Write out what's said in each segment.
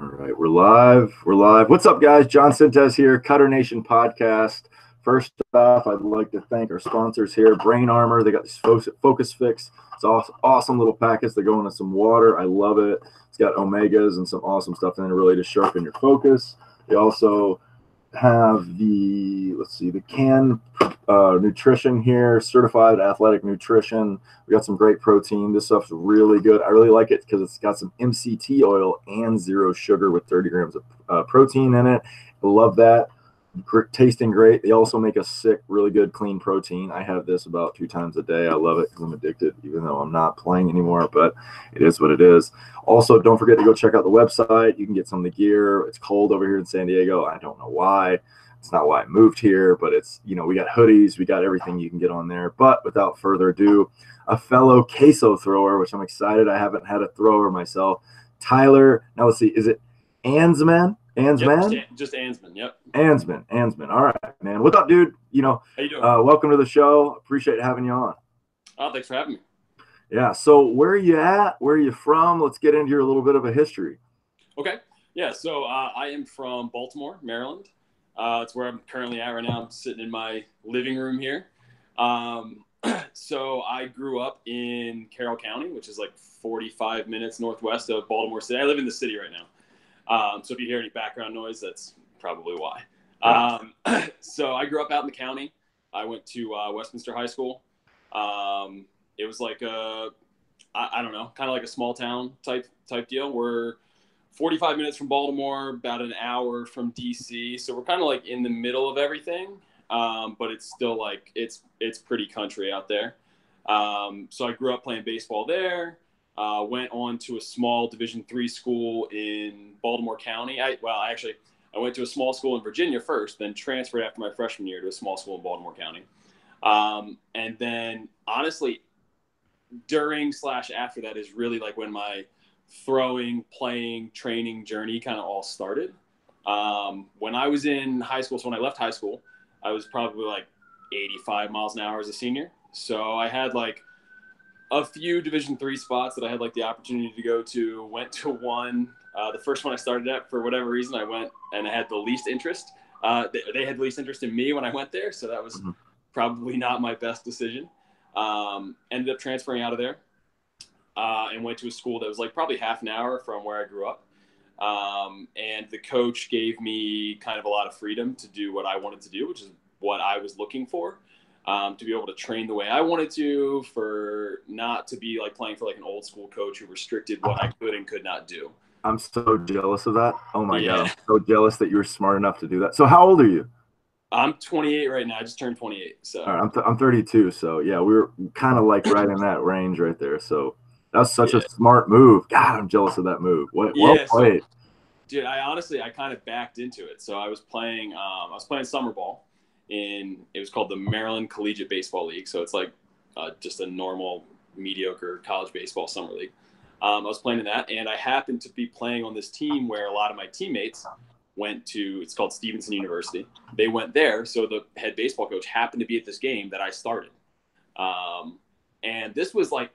All right, we're live. We're live. What's up, guys? John Sintez here, Cutternation podcast. First off, I'd like to thank our sponsors here, Brain Armor. They got this Focus Fix. It's awesome little packets. They go into some water. I love it. It's got omegas and some awesome stuff in it, really to sharpen your focus. They also have the Can Nutrition here, certified athletic nutrition. We got some great protein. This stuff's really good. I really like it because it's got some MCT oil and zero sugar with 30 grams of protein in it. I love that. Tasting great. They also make a sick, really good, clean protein. I have this about 2 times a day. I love it because I'm addicted, even though I'm not playing anymore, but it is what it is. Also, don't forget to go check out the website. You can get some of the gear. It's cold over here in San Diego. I don't know why. It's not why I moved here, but it's, we got hoodies. We got everything you can get on there. But without further ado, a fellow queso thrower, which I'm excited. I haven't had a thrower myself. Tyler, now let's see, is it Anzmann? Anzmann? Yep, just Anzmann, yep. Anzmann. All right, man. What's up, dude? How you doing? Welcome to the show. Appreciate having you on. Oh, thanks for having me. Yeah, so where are you at? Where are you from? Let's get into your little bit of a history. Okay. Yeah, so I am from Baltimore, Maryland. It's where I'm currently at right now. I'm sitting in my living room here. So I grew up in Carroll County, which is like 45 minutes northwest of Baltimore City. I live in the city right now. So if you hear any background noise, that's probably why. So I grew up out in the county. I went to Westminster High School. It was like I don't know, kind of like a small town type deal. We're 45 minutes from Baltimore, about an hour from DC. So we're kind of like in the middle of everything. But it's still like, it's pretty country out there. So I grew up playing baseball there. Went on to a small Division III school in Baltimore County. I went to a small school in Virginia first, then transferred after my freshman year to a small school in Baltimore County. And then honestly, during/after that is really like when my throwing, playing, training journey kind of all started. When I was in high school, so when I left high school, I was probably like 85 miles an hour as a senior. So I had like a few Division III spots that I had like the opportunity to go to. Went to one. The first one I started at, for whatever reason, I went and I had the least interest. They had the least interest in me when I went there, so that was probably not my best decision. Ended up transferring out of there and went to a school that was like probably half an hour from where I grew up. And the coach gave me kind of a lot of freedom to do what I wanted to do, which is what I was looking for. To be able to train the way I wanted to, for not to be like playing for like an old school coach who restricted what I could and could not do. I'm so jealous of that. Oh my God. I'm so jealous that you were smart enough to do that. So how old are you? I'm 28 right now. I just turned 28. So all right, I'm 32. So yeah, we were kind of like right in that range right there. So that's such a smart move. God, I'm jealous of that move. Well played. So, dude, I kind of backed into it. So I was playing summer ball. It was called the Maryland Collegiate Baseball League. So it's like just a normal, mediocre college baseball summer league. I was playing in that, and I happened to be playing on this team where a lot of my teammates went to. It's called Stevenson University. They went there, so the head baseball coach happened to be at this game that I started. And this was like,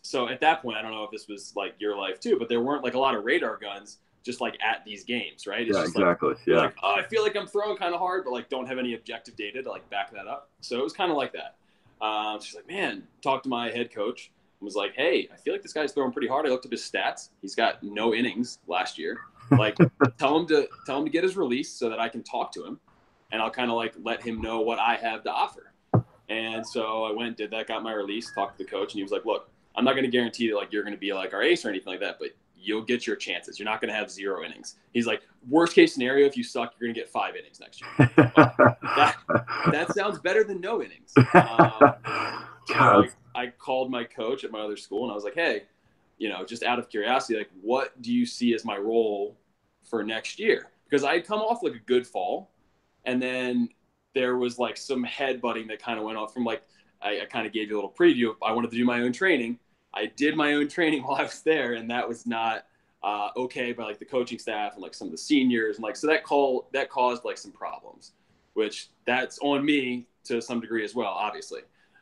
so at that point, I don't know if this was like your life too, but there weren't like a lot of radar guns just like at these games, right? It's just exactly. Like, like, oh, I feel like I'm throwing kind of hard, but like don't have any objective data to like back that up. So it was kind of like that. She's like, man, talked to my head coach and was like, hey, I feel like this guy's throwing pretty hard. I looked up his stats. He's got no innings last year. Like tell him to get his release so that I can talk to him, and I'll kind of like let him know what I have to offer. And so I went and did that, got my release, talked to the coach, and he was like, look, I'm not going to guarantee that like you're going to be like our ace or anything like that, but you'll get your chances. You're not going to have 0 innings. He's like, worst case scenario, if you suck, you're going to get 5 innings next year. That sounds better than no innings. So I called my coach at my other school, and I was like, hey, just out of curiosity, like, what do you see as my role for next year? Because I had come off like a good fall, and then there was like some headbutting that kind of went off from like, I kind of gave you a little preview. I wanted to do my own training. I did my own training while I was there, and that was not okay by like the coaching staff and like some of the seniors, and like so that caused like some problems, which that's on me to some degree as well, obviously.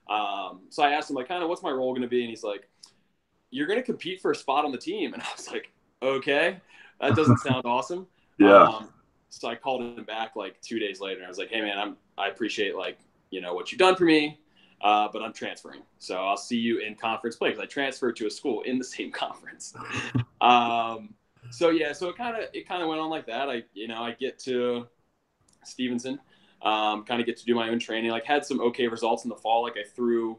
So I asked him like, kind of, what's my role going to be? And he's like, you're going to compete for a spot on the team. And I was like, okay, that doesn't sound awesome. Yeah. So I called him back like 2 days later, and I was like, hey man, I appreciate like, what you've done for me, but I'm transferring. So I'll see you in conference play, because I transferred to a school in the same conference. So it kind of went on like that. I get to Stevenson, kind of get to do my own training. Like, had some okay results in the fall. Like, I threw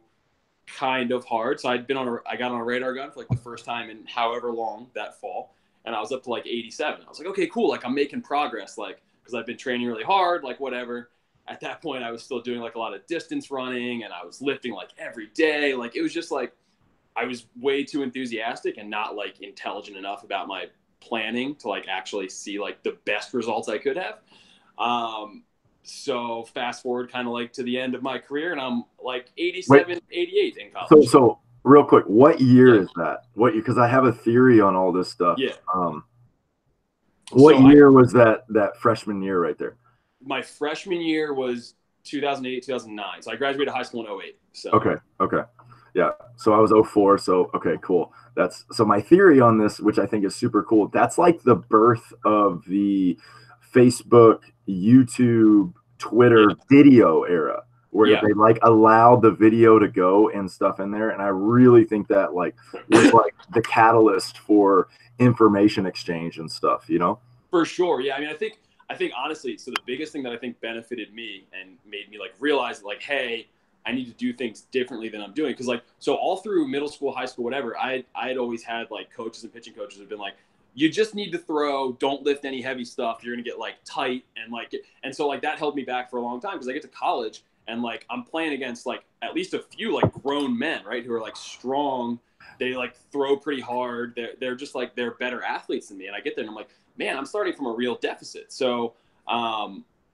kind of hard. So I got on a radar gun for like the first time in however long that fall, and I was up to like 87. I was like, okay, cool. Like, I'm making progress. Like, because I've been training really hard. Like, whatever. At that point, I was still doing like a lot of distance running, and I was lifting like every day. Like, it was just like I was way too enthusiastic and not like intelligent enough about my planning to like actually see like the best results I could have. So fast forward kind of like to the end of my career, and I'm like 87, 88 in college. So real quick, what year is that? What year? Because I have a theory on all this stuff. Yeah. What year was that freshman year right there? My freshman year was 2008, 2009. So I graduated high school in 08. So Okay. Yeah. So I was 04. So okay, cool. So my theory on this, which I think is super cool, that's like the birth of the Facebook, YouTube, Twitter video era, where they like allowed the video to go and stuff in there. And I really think that like was like the catalyst for information exchange and stuff, For sure. Yeah. I mean, I think honestly, so the biggest thing that I think benefited me and made me like realize like, hey, I need to do things differently than I'm doing. Because like, so all through middle school, high school, whatever, I had always had like coaches and pitching coaches have been like, you just need to throw, don't lift any heavy stuff. You're going to get like tight. And so like that held me back for a long time, because I get to college and like I'm playing against like at least a few like grown men, right, who are like strong. They like throw pretty hard. They're just like, they're better athletes than me. And I get there and I'm like, man, I'm starting from a real deficit. So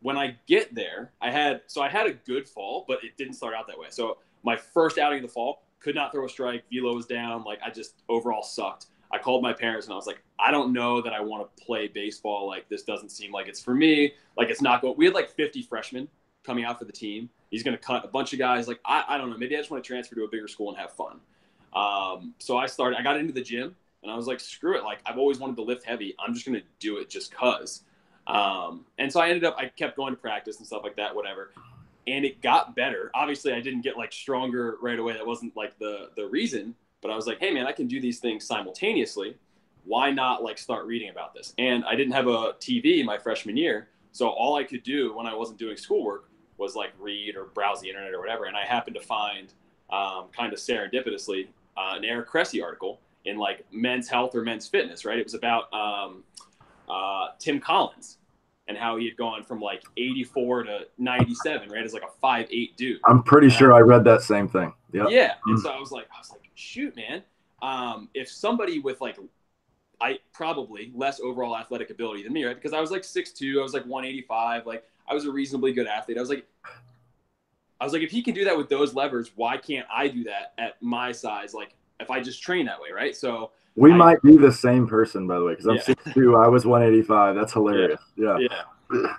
when I get there, I had a good fall, but it didn't start out that way. So my first outing of the fall, could not throw a strike. Velo was down. Like, I just overall sucked. I called my parents and I was like, I don't know that I want to play baseball. Like, this doesn't seem like it's for me. Like, it's not going. We had like 50 freshmen coming out for the team. He's going to cut a bunch of guys. Like, I don't know. Maybe I just want to transfer to a bigger school and have fun. So I got into the gym and I was like, screw it. Like, I've always wanted to lift heavy. I'm just going to do it just cause. And so I kept going to practice and stuff like that, whatever. And it got better. Obviously I didn't get like stronger right away. That wasn't like the reason, but I was like, hey man, I can do these things simultaneously. Why not like start reading about this? And I didn't have a TV my freshman year. So all I could do when I wasn't doing schoolwork was like read or browse the internet or whatever. And I happened to find, kind of serendipitously, an Eric Cressy article in like Men's Health or Men's Fitness, right? It was about, Tim Collins and how he had gone from like 84 to 97, right? As like a 5'8" dude. I'm pretty sure I read that same thing. Yep. Yeah. And so I was like, shoot, man. If somebody with like, I probably less overall athletic ability than me, right? Because I was like 6'2", I was like 185. Like, I was a reasonably good athlete. I was like, if he can do that with those levers, why can't I do that at my size? Like, if I just train that way, right? So we might be the same person, by the way, because I'm 6'2", I was 185. That's hilarious. Yeah.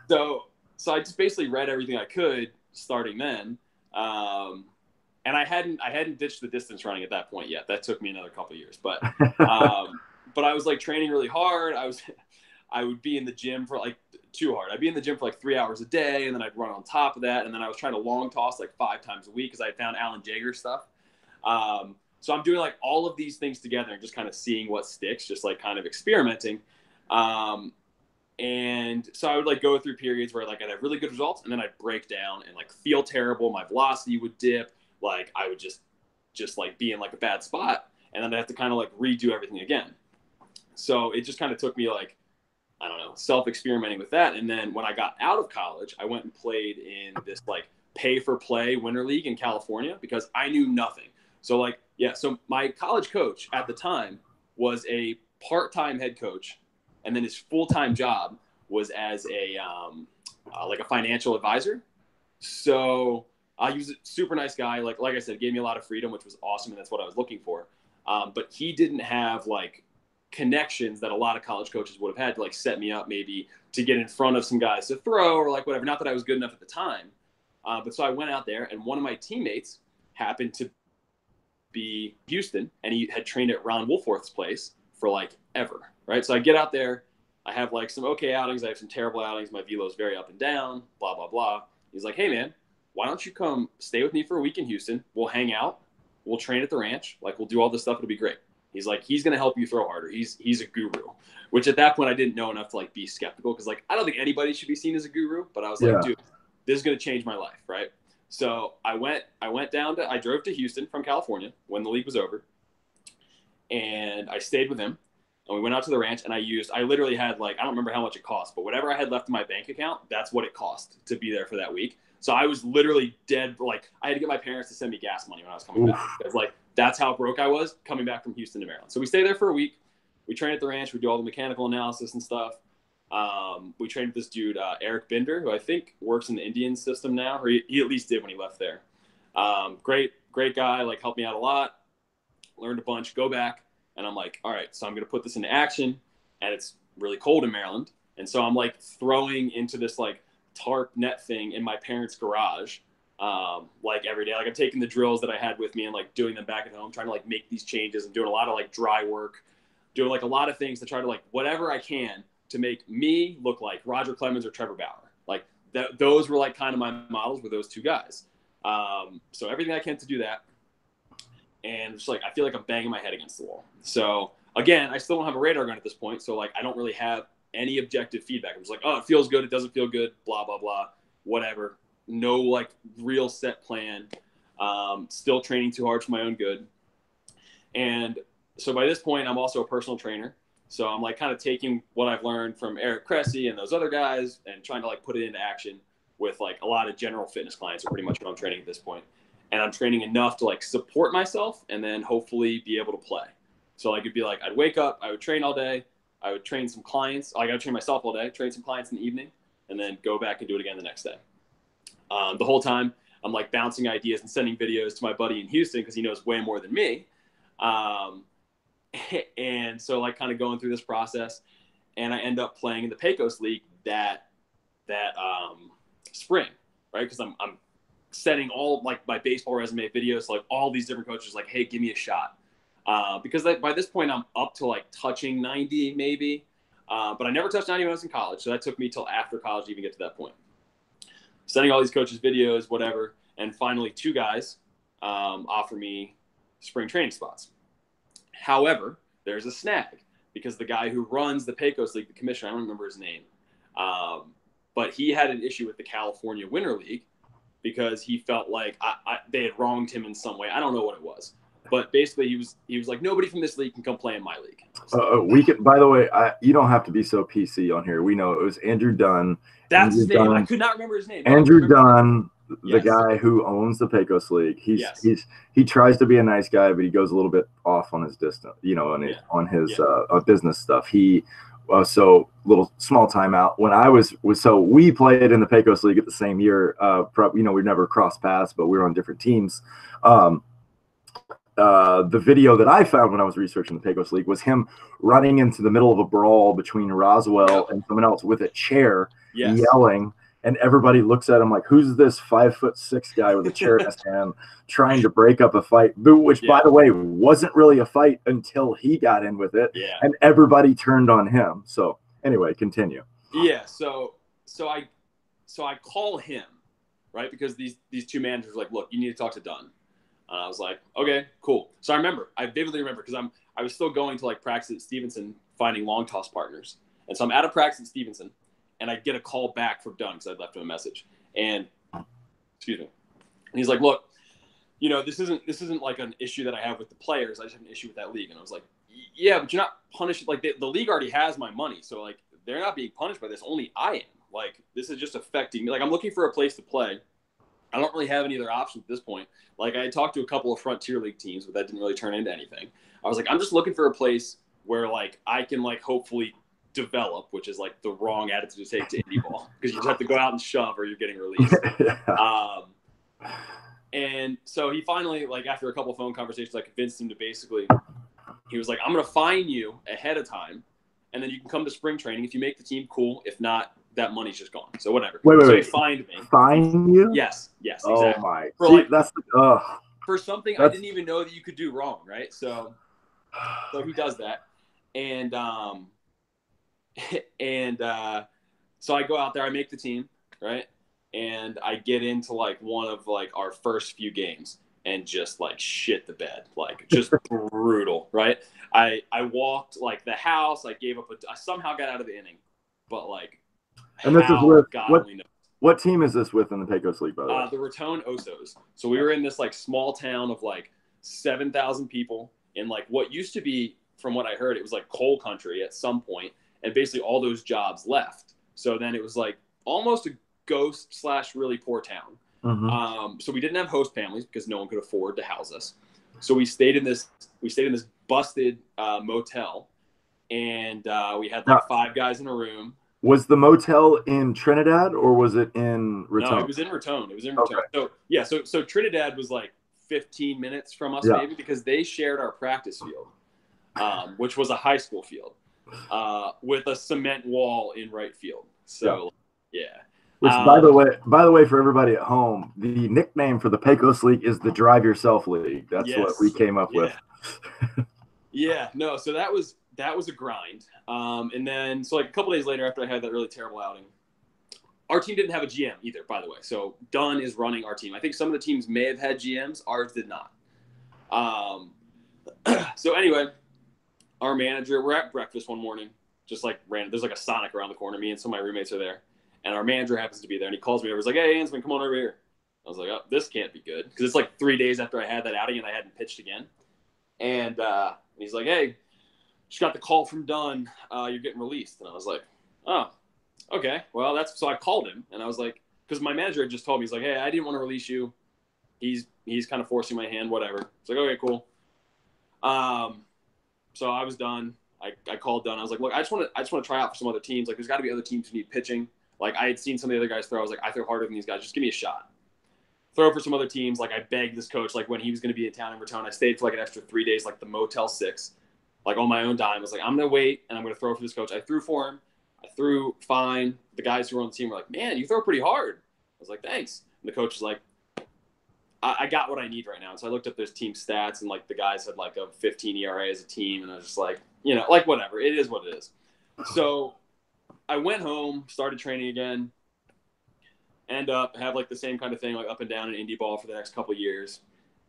So I just basically read everything I could starting then, and I hadn't ditched the distance running at that point yet. That took me another couple of years, but I was like training really hard. I would be in the gym for like too hard. I'd be in the gym for like 3 hours a day, and then I'd run on top of that, and then I was trying to long toss like 5 times a week because I found Alan Jaeger stuff. So I'm doing like all of these things together and just kind of seeing what sticks, just like kind of experimenting. And so I would like go through periods where like I'd have really good results, and then I'd break down and like feel terrible. My velocity would dip. Like, I would just like be in like a bad spot, and then I'd have to kind of like redo everything again. So it just kind of took me like, I don't know, self-experimenting with that. And then when I got out of college, I went and played in this like pay-for-play winter league in California because I knew nothing. So like, so my college coach at the time was a part-time head coach, and then his full-time job was as a like a financial advisor. So he was a super nice guy. Like I said, gave me a lot of freedom, which was awesome, and that's what I was looking for. But he didn't have like connections that a lot of college coaches would have had to like set me up maybe to get in front of some guys to throw or like whatever. Not that I was good enough at the time. But so I went out there, and one of my teammates happened to be Houston, and he had trained at Ron Woolforth's place for like ever, right? So I get out there. I have like some okay outings. I have some terrible outings. My velo is very up and down, blah, blah, blah. He's like, hey, man, why don't you come stay with me for a week in Houston? We'll hang out. We'll train at the ranch. Like, we'll do all this stuff. It'll be great. He's like, he's going to help you throw harder. He's a guru, which at that point I didn't know enough to like be skeptical. Cause like, I don't think anybody should be seen as a guru, but I was like, dude, this is going to change my life. Right. So I drove to Houston from California when the league was over, and I stayed with him, and we went out to the ranch, and I literally had like, I don't remember how much it cost, but whatever I had left in my bank account, that's what it cost to be there for that week. So I was literally dead. Like, I had to get my parents to send me gas money when I was coming back. Because like, that's how broke I was coming back from Houston to Maryland. So we stay there for a week. We train at the ranch. We do all the mechanical analysis and stuff. We trained with this dude, Eric Binder, who I think works in the Indian system now, or he at least did when he left there. Great guy, like helped me out a lot, learned a bunch, go back. And I'm like, all right, so I'm going to put this into action. And it's really cold in Maryland. And so I'm like throwing into this like tarp net thing in my parents' garage, like every day. Like I'm taking the drills that I had with me and like doing them back at home, trying to like make these changes and doing a lot of like dry work, doing like a lot of things to try to like whatever I can to make me look like Roger Clemens or Trevor Bauer. Like those were like kind of my models, were those two guys. So everything I can to do that. And just like, I feel like I'm banging my head against the wall. So again, I still don't have a radar gun at this point. So like, I don't really have any objective feedback. I'm just like, oh, it feels good. It doesn't feel good. Blah, blah, blah, whatever. No like real set plan. Still training too hard for my own good. And so by this point, I'm also a personal trainer. So I'm like kind of taking what I've learned from Eric Cressy and those other guys and trying to like put it into action with like a lot of general fitness clients are pretty much what I'm training at this point. And I'm training enough to like support myself and then hopefully be able to play. So like it'd be like, I'd wake up, I would train all day. I would train some clients. Like I would train myself all day, train some clients in the evening, and then go back and do it again the next day. The whole time I'm like bouncing ideas and sending videos to my buddy in Houston because he knows way more than me. And so like kind of going through this process, and I end up playing in the Pecos League that spring, right? Because I'm sending all like my baseball resume videos to like all these different coaches, like, hey, give me a shot. Because like, by this point I'm up to like touching 90 maybe, but I never touched 90 when I was in college. So that took me till after college to even get to that point. Sending all these coaches videos, whatever. And finally 2 guys offer me spring training spots. However, there's a snag because the guy who runs the Pecos League, the commissioner, I don't remember his name, but he had an issue with the California Winter League because he felt like they had wronged him in some way. I don't know what it was. But basically, he was like, nobody from this league can come play in my league. We can. By the way, you don't have to be so PC on here. We know it was Andrew Dunn. That's his name. I could not remember his name. Andrew Dunn, the guy who owns the Pecos League. He tries to be a nice guy, but he goes a little bit off on his distance, on his business stuff. So little small timeout. When I was so we played in the Pecos League at the same year. We never crossed paths, but we were on different teams. The video that I found when I was researching the Pecos League was him running into the middle of a brawl between Roswell and someone else with a chair, yelling, and everybody looks at him like, who's this 5'6" guy with a chair in his hand trying to break up a fight, which by the way wasn't really a fight until he got in with it, and everybody turned on him. So anyway, continue. So I call him, right, because these 2 managers were like, look, you need to talk to Dunn. I was like, okay, cool. So I vividly remember because I was still going to like practice at Stevenson, finding long toss partners. And so I'm at a practice at Stevenson, and I get a call back from Dunn because I'd left him a message. And excuse me. And he's like, look, this isn't like an issue that I have with the players. I just have an issue with that league. And I was like, yeah, but you're not punished. Like the league already has my money, so like they're not being punished by this. Only I am. Like this is just affecting me. Like I'm looking for a place to play. I don't really have any other options at this point. Like I had talked to a couple of Frontier League teams, but that didn't really turn into anything. I was like, I'm just looking for a place where like I can like hopefully develop, which is like the wrong attitude to take to indie ball because you just have to go out and shove or you're getting released. And so he finally, like after a couple of phone conversations, I convinced him to basically, he was like, I'm going to fine you ahead of time, and then you can come to spring training. If you make the team, cool. If not, that money's just gone. So whatever. So he fined me. Fine you? Yes, exactly. Oh my. For something I didn't even know that you could do wrong, right? So he does that. And And so I go out there, I make the team, right? And I get into like one of like our first few games and just like shit the bed, like just brutal, right? I walked like the house, I gave up I somehow got out of the inning, but like And this is with God only knows. What team is this with in the Pecos League, by the way? The Raton Osos. So we were in this like small town of like 7,000 people in like what used to be, from what I heard, it was like coal country at some point, and basically all those jobs left. So then it was like almost a ghost / really poor town. Mm-hmm. So we didn't have host families because no one could afford to house us. So we stayed in this busted motel, and we had like 5 guys in a room. Was the motel in Trinidad or was it in Raton? No, it was in Raton. Okay. So yeah, so Trinidad was like 15 minutes from us, maybe, because they shared our practice field, which was a high school field, with a cement wall in right field. So yeah. Which, by the way, for everybody at home, the nickname for the Pecos League is the Drive Yourself League. That's what we came up with. Yeah. No. So that was a grind. And then, so like a couple days later, after I had that really terrible outing, our team didn't have a GM either, by the way. So Dunn is running our team. I think some of the teams may have had GMs. Ours did not. So anyway, our manager, we're at breakfast one morning, just like random. There's like a Sonic around the corner. Me and some of my roommates are there. And our manager happens to be there. And he calls me over. He's like, "Hey, Anzmann, come on over here." I was like, "Oh, this can't be good." Because it's like 3 days after I had that outing and I hadn't pitched again. And he's like, "Hey, just got the call from Dunn. You're getting released." And I was like, "Oh, okay. Well, that's..." So I called him and I was like, because my manager had just told me, he's like, "Hey, I didn't want to release you. He's kind of forcing my hand, whatever." It's like, "Okay, cool." So I was done. I called Dunn. I was like, "Look, I just want to try out for some other teams. Like, there's got to be other teams who need pitching." Like, I had seen some of the other guys throw. I was like, "I throw harder than these guys. Just give me a shot." Throw for some other teams. Like, I begged this coach, like, when he was going to be in town in Raton, I stayed for like an extra 3 days, like the Motel 6, like on my own dime. I was like, "I'm going to wait and I'm going to throw for this coach." I threw for him. I threw fine. The guys who were on the team were like, "Man, you throw pretty hard." I was like, "Thanks." And the coach was like, I got what I need right now. And so I looked up those team stats, and like the guys had like a 15 ERA as a team. And I was just like, like whatever. It is what it is. So I went home, started training again, have like the same kind of thing, like up and down in indie ball for the next couple of years.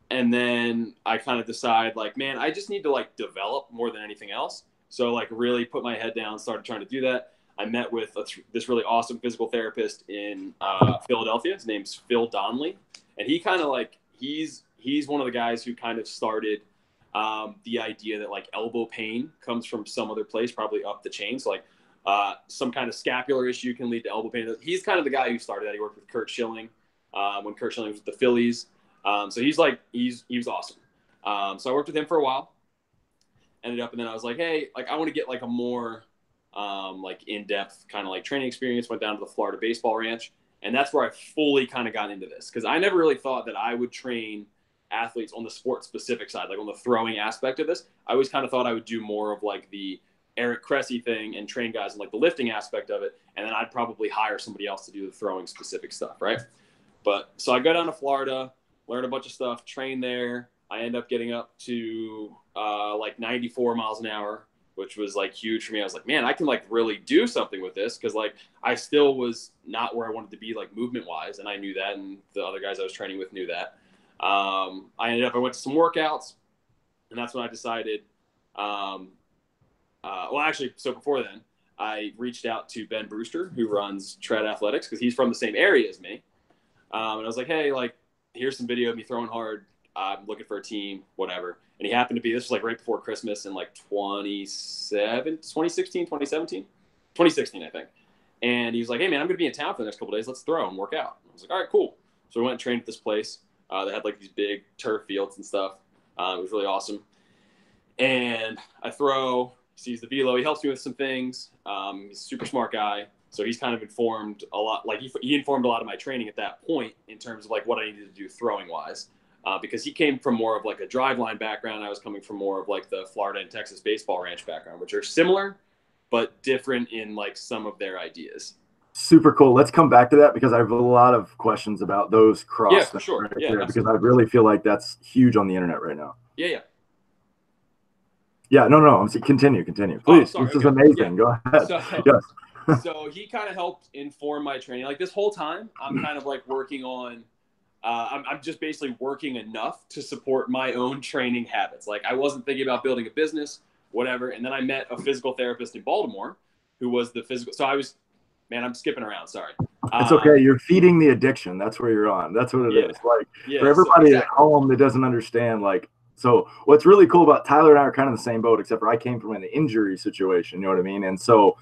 And then I kind of decide, like, man, I just need to like develop more than anything else. So like really put my head down, started trying to do that. I met with this really awesome physical therapist in Philadelphia. His name's Phil Donnelly. And he kind of like, he's one of the guys who kind of started the idea that like elbow pain comes from some other place, probably up the chain. So like some kind of scapular issue can lead to elbow pain. He's kind of the guy who started that. He worked with Kurt Schilling when Kurt Schilling was with the Phillies. So he was awesome. So I worked with him for a while. And then I was like, hey, like I want to get like a more like in-depth kind of like training experience. Went down to the Florida baseball ranch. And that's where I fully kind of got into this, because I never really thought that I would train athletes on the sport specific side, like on the throwing aspect of this. I always kind of thought I would do more of like the Eric Cressy thing and train guys in like the lifting aspect of it. And then I'd probably hire somebody else to do the throwing specific stuff. Right. But so I go down to Florida, learn a bunch of stuff, train there. I end up getting up to like 94 miles an hour, which was like huge for me. I was like, man, I can like really do something with this. Cause like I still was not where I wanted to be like movement wise. And I knew that. And the other guys I was training with knew that. I went to some workouts, and that's when I decided, so before then I reached out to Ben Brewster, who runs Tread Athletics, cause he's from the same area as me. And I was like, hey, like, here's some video of me throwing hard. I'm looking for a team, whatever. And he happened to be, this was like right before Christmas in like 2016, I think. And he was like, hey man, I'm going to be in town for the next couple of days. Let's throw and work out. I was like, all right, cool. So we went and trained at this place. They had like these big turf fields and stuff. It was really awesome. And I throw, sees the velo. He helps me with some things. He's a super smart guy. So he's kind of informed a lot. Like he informed a lot of my training at that point in terms of like what I needed to do throwing wise. Because he came from more of like a driveline background. I was coming from more of like the Florida and Texas baseball ranch background, which are similar, but different in like some of their ideas. Super cool. Let's come back to that, because I have a lot of questions about those cross. Yeah, for sure. Right there, because I really feel like that's huge on the internet right now. Yeah. Yeah, no, I'm saying continue, please. Oh, sorry. This is Okay. amazing. Yeah. Go ahead. So, Yes. so he kind of helped inform my training. Like this whole time, I'm kind of like working on. I'm just basically working enough to support my own training habits. Like I wasn't thinking about building a business, whatever. And then I met a physical therapist in Baltimore, who was the physical. So I was, man, I'm skipping around. Sorry. It's okay. You're feeding the addiction. That's where you're on. That's what it is. Like for everybody at home that doesn't understand, like, so what's really cool about Tyler and I are kind of in the same boat, except for I came from an injury situation. You know what I mean? And so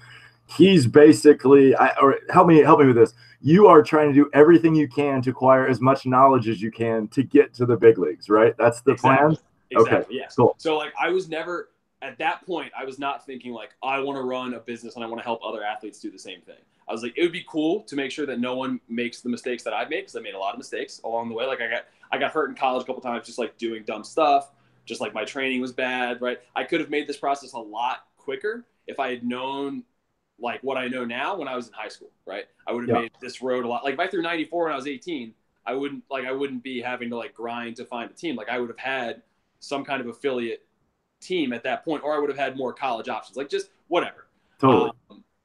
he's basically, or help me with this. You are trying to do everything you can to acquire as much knowledge as you can to get to the big leagues, right? That's the plan. Exactly. Okay. Yes. Cool. So like I was never at that point. I was not thinking like I want to run a business and I want to help other athletes do the same thing. I was like, it would be cool to make sure that no one makes the mistakes that I've made, because I made a lot of mistakes along the way. Like I got hurt in college a couple times, just like doing dumb stuff. Just like my training was bad, right? I could have made this process a lot quicker if I had known like what I know now when I was in high school, right? I would have made this road a lot. Like if I threw 94 when I was 18, I wouldn't be having to like grind to find a team. Like I would have had some kind of affiliate team at that point, or I would have had more college options, like just whatever. Totally.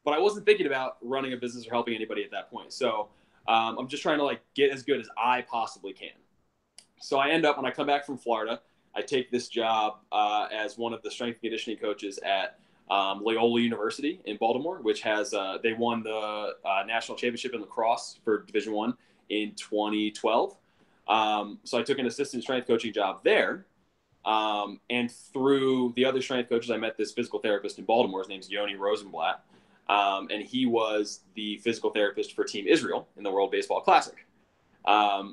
But I wasn't thinking about running a business or helping anybody at that point. So I'm just trying to like get as good as I possibly can. So I end up, when I come back from Florida, I take this job as one of the strength and conditioning coaches at Loyola University in Baltimore, which has they won the national championship in lacrosse for Division I in 2012. So I took an assistant strength coaching job there. And through the other strength coaches, I met this physical therapist in Baltimore. His name's Yoni Rosenblatt. And he was the physical therapist for Team Israel in the World Baseball Classic.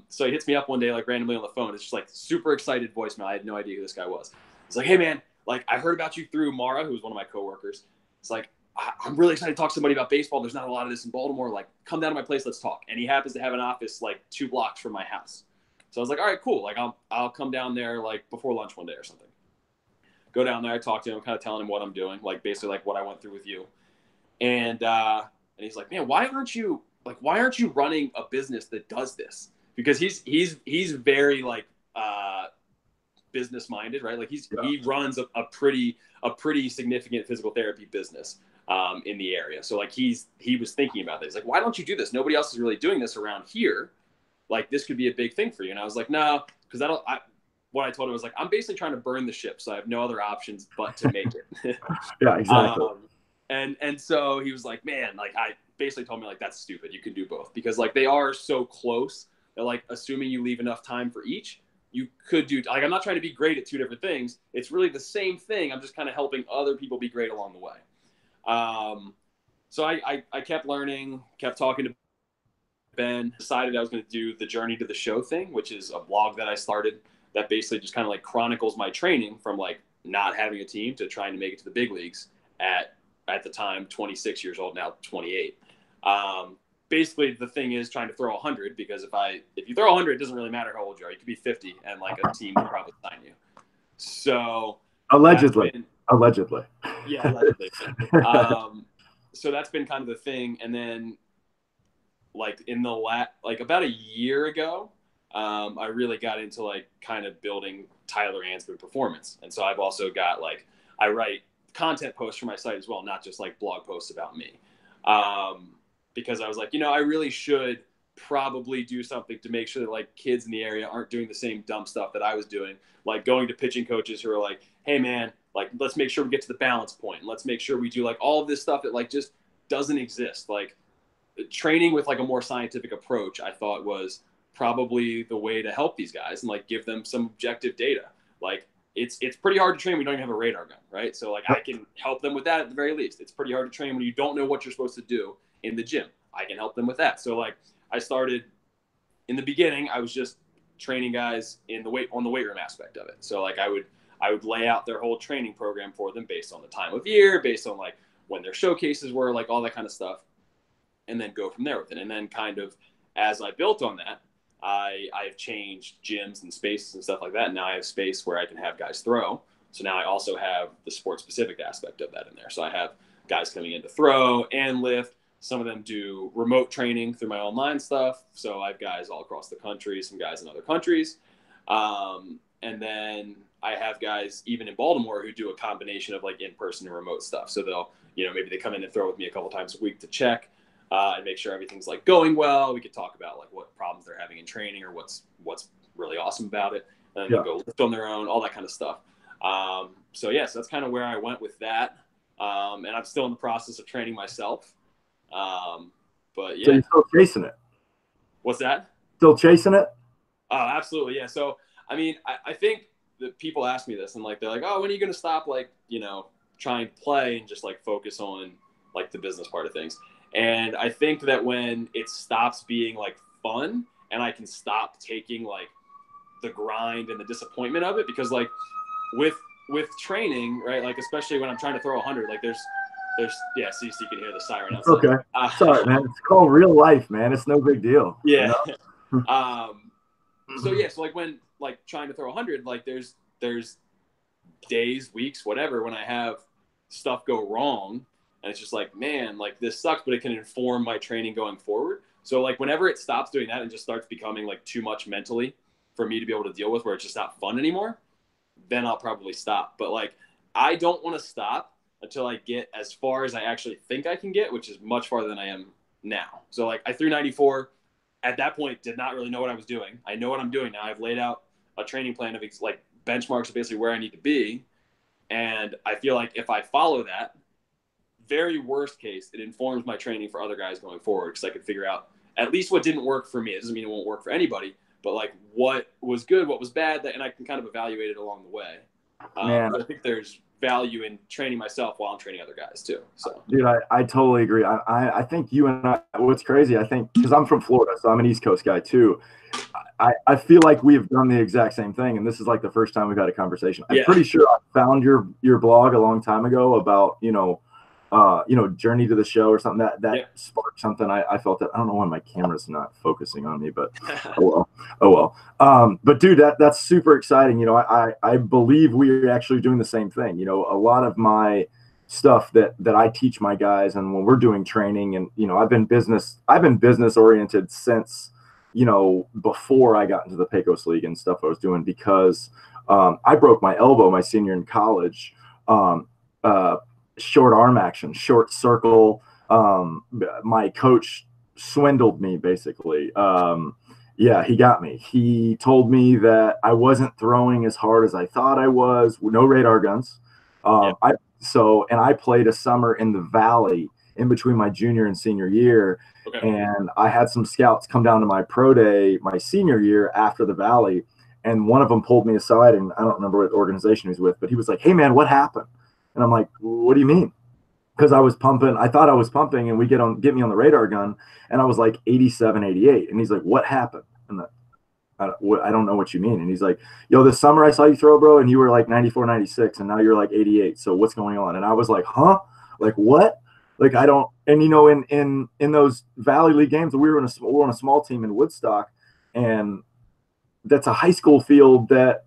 So he hits me up one day, like randomly on the phone. It's just like super excited voicemail. I had no idea who this guy was. He's like, hey man, like I heard about you through Mara, who's one of my coworkers. It's like, I'm really excited to talk to somebody about baseball. There's not a lot of this in Baltimore. Like come down to my place. Let's talk. And he happens to have an office like 2 blocks from my house. So I was like, all right, cool. Like I'll come down there like before lunch one day or something. Go down there. I talk to him, kind of telling him what I'm doing, like basically like what I went through with you. And he's like, man, why aren't you running a business that does this? Because he's very like business minded, right? Like he runs a pretty significant physical therapy business in the area. So like he was thinking about this. He's like, why don't you do this? Nobody else is really doing this around here. Like this could be a big thing for you. And I was like, no, because what I told him was like, I'm basically trying to burn the ship, so I have no other options but to make it. Yeah, exactly. And so he was like, man, like I basically told me like, that's stupid. You can do both, because like they are so close that like assuming you leave enough time for each, you could do, like, I'm not trying to be great at 2 different things. It's really the same thing. I'm just kind of helping other people be great along the way. So I kept learning, kept talking to Ben, decided I was going to do the Journey to the Show thing, which is a blog that I started that basically just kind of like chronicles my training from like not having a team to trying to make it to the big leagues at the time, 26 years old, now 28. Basically the thing is trying to throw 100, because if you throw 100, it doesn't really matter how old you are. You could be 50 and like a team will probably sign you. So allegedly. Yeah, allegedly. So that's been kind of the thing. And then like in the like about a year ago, I really got into like kind of building Tyler Anzmann Performance. And so I've also got like, I write content posts for my site as well, not just like blog posts about me. Because I was like, I really should probably do something to make sure that like kids in the area aren't doing the same dumb stuff that I was doing. Like going to pitching coaches who are like, hey man, like, let's make sure we get to the balance point. And let's make sure we do like all of this stuff that like just doesn't exist. Like training with like a more scientific approach, I thought was probably the way to help these guys and like give them some objective data. Like it's pretty hard to train when you don't even have a radar gun, right? So like I can help them with that at the very least. It's pretty hard to train when you don't know what you're supposed to do in the gym. I can help them with that. So like I started in the beginning, I was just training guys on the weight room aspect of it. So like I would lay out their whole training program for them based on the time of year, based on like when their showcases were, like all that kind of stuff, and then go from there with it. And then kind of as I built on that, I've changed gyms and spaces and stuff like that. And now I have space where I can have guys throw. So now I also have the sport specific aspect of that in there. So I have guys coming in to throw and lift. Some of them do remote training through my online stuff. So I have guys all across the country, some guys in other countries. And then I have guys even in Baltimore who do a combination of like in-person and remote stuff. So they'll, maybe they come in and throw with me a couple times a week to check and make sure everything's like going well. We could talk about like what problems they're having in training or what's really awesome about it. And then they'll go lift on their own, all that kind of stuff. So that's kind of where I went with that. And I'm still in the process of training myself. But yeah. So you're still chasing it? What's that? Still chasing it? Oh, absolutely. Yeah. So, I mean, I think that people ask me this and like, they're like, oh, when are you going to stop, like, trying to play and just like focus on like the business part of things. And I think that when it stops being like fun and I can stop taking like the grind and the disappointment of it, because like with training, right? Like, especially when I'm trying to throw 100, like there's yeah, see, so you can hear the siren outside. Okay. Sorry, man. It's called real life, man. It's no big deal. Yeah. So like when like trying to throw 100, like there's days, weeks, whatever, when I have stuff go wrong and it's just like, man, like this sucks, but it can inform my training going forward. So like whenever it stops doing that and just starts becoming like too much mentally for me to be able to deal with, where it's just not fun anymore, then I'll probably stop. But like, I don't want to stop until I get as far as I actually think I can get, which is much farther than I am now. So like I threw 94 at that point, did not really know what I was doing. I know what I'm doing now. I've laid out a training plan of like benchmarks of basically where I need to be. And I feel like if I follow that, very worst case, it informs my training for other guys going forward, because I can figure out at least what didn't work for me. It doesn't mean it won't work for anybody, but like what was good, what was bad, and I can kind of evaluate it along the way. But I think there's value in training myself while I'm training other guys too. So, dude, I totally agree. I think you and I, what's crazy, I think, because I'm from Florida, so I'm an East Coast guy too. I feel like we have done the exact same thing, and this is like the first time we've had a conversation. I'm pretty sure I found your blog a long time ago about Journey to the Show or something that sparked something. I felt that. I don't know why my camera's not focusing on me, but oh well. But dude, that's super exciting. I believe we're actually doing the same thing. A lot of my stuff that I teach my guys, and when we're doing training, and I've been business oriented since before I got into the Pecos League and stuff I was doing, because I broke my elbow my senior in college. Short arm action, short circle. My coach swindled me basically. He got me. He told me that I wasn't throwing as hard as I thought I was. No radar guns. I played a summer in the Valley in between my junior and senior year. Okay. And I had some scouts come down to my pro day my senior year after the Valley, and one of them pulled me aside, and I don't remember what organization he was with, but he was like, "Hey man, what happened?" And I'm like, "What do you mean?" Because I was pumping. I thought I was pumping, and we get me on the radar gun, and I was like 87, 88. And he's like, "What happened?" And I don't know what you mean. And he's like, "Yo, this summer I saw you throw, bro, and you were like 94, 96, and now you're like 88. So what's going on?" And I was like, "Huh? Like what?" Like I don't. And in those Valley League games, we were on a small team in Woodstock, and that's a high school field that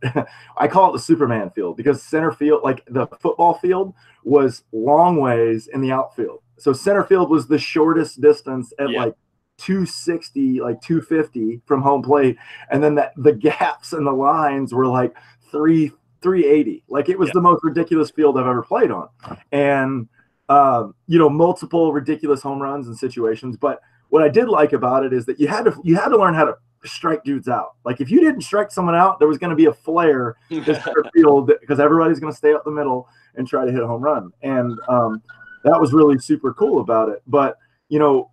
I call it the Superman field, because center field, like the football field, was long ways in the outfield. So center field was the shortest distance at like 260, like 250 from home plate. And then the gaps and the lines were like 380. Like it was the most ridiculous field I've ever played on. And, multiple ridiculous home runs and situations. But what I did like about it is that you had to learn how to strike dudes out. Like if you didn't strike someone out, there was going to be a flare in center field, because everybody's going to stay up the middle and try to hit a home run. And that was really super cool about it. But the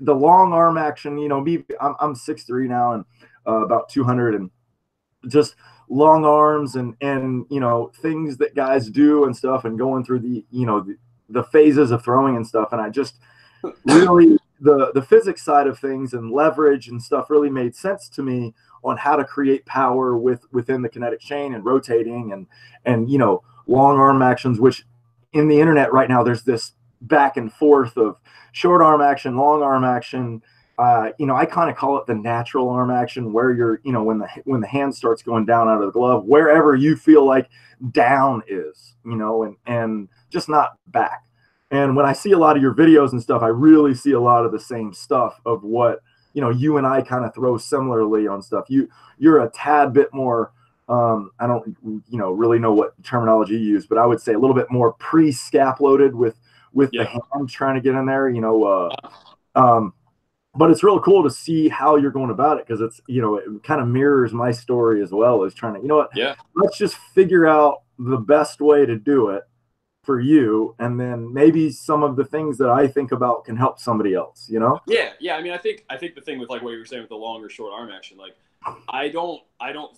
long arm action, I'm 6'3" now and about 200, and just long arms and things that guys do and stuff, and going through the phases of throwing and stuff. And I just really the physics side of things and leverage and stuff really made sense to me on how to create power within the kinetic chain and rotating and long arm actions, which in the internet right now there's this back and forth of short arm action, long arm action. I kind of call it the natural arm action, where you're, when the hand starts going down out of the glove, wherever you feel like down is, and just not back. And when I see a lot of your videos and stuff, I really see a lot of the same stuff of what, you and I kind of throw similarly on stuff. You're a tad bit more I don't, really know what terminology you use, but I would say a little bit more pre-scap-loaded with the hand trying to get in there, but it's real cool to see how you're going about it, because it's, it kind of mirrors my story as well, as trying to, let's just figure out the best way to do it for you, and then maybe some of the things that I think about can help somebody else, Yeah. I mean, I think the thing with like what you were saying with the long or short arm action, like I don't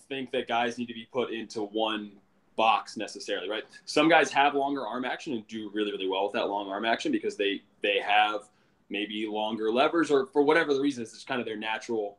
think that guys need to be put into one box necessarily, right? Some guys have longer arm action and do really, really well with that long arm action because they have maybe longer levers, or for whatever the reason, it's just kind of their natural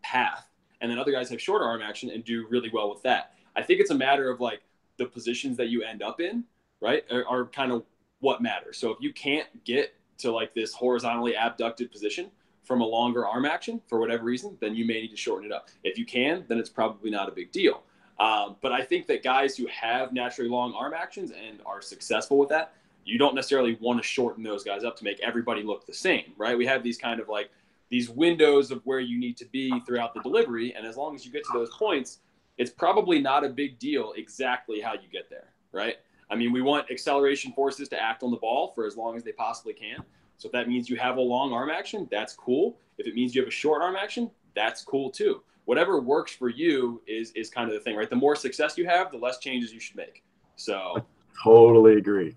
path. And then other guys have shorter arm action and do really well with that. I think it's a matter of like the positions that you end up in, right, are kind of what matters. So if you can't get to like this horizontally abducted position from a longer arm action for whatever reason, then you may need to shorten it up. If you can, then it's probably not a big deal. But I think that guys who have naturally long arm actions and are successful with that, you don't necessarily want to shorten those guys up to make everybody look the same, right? We have these kind of like these windows of where you need to be throughout the delivery. And as long as you get to those points, it's probably not a big deal exactly how you get there, right? I mean, we want acceleration forces to act on the ball for as long as they possibly can. So if that means you have a long arm action, that's cool. If it means you have a short arm action, that's cool too. Whatever works for you is kind of the thing, right? The more success you have, the less changes you should make. So Totally agree.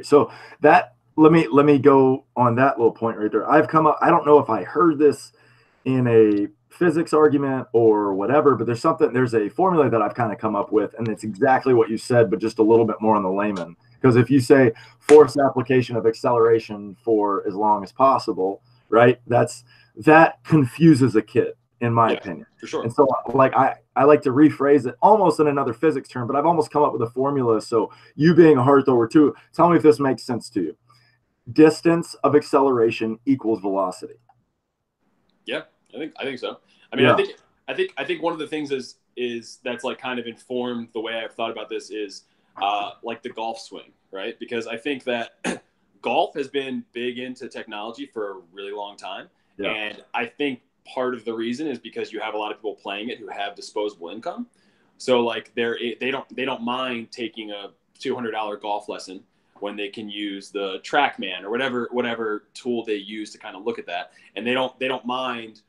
So that, let me go on that little point right there. I've come up, I don't know if I heard this in a physics argument or whatever, but there's a formula that I've kind of come up with, and it's exactly what you said, but just a little bit more on the layman. Because if you say force application of acceleration for as long as possible, right, that confuses a kid, in my opinion. For sure. And so like I like to rephrase it almost in another physics term, but I've almost come up with a formula. So you being a hard thrower too, tell me if this makes sense to you. Distance of acceleration equals velocity. Yeah, I think so. I mean, I think one of the things is that's like kind of informed the way I've thought about this is like the golf swing, right? Because I think that golf has been big into technology for a really long time. Yeah. And I think part of the reason is because you have a lot of people playing it who have disposable income. So like they don't mind taking a $200 golf lesson when they can use the TrackMan or whatever tool they use to kind of look at that. And they don't mind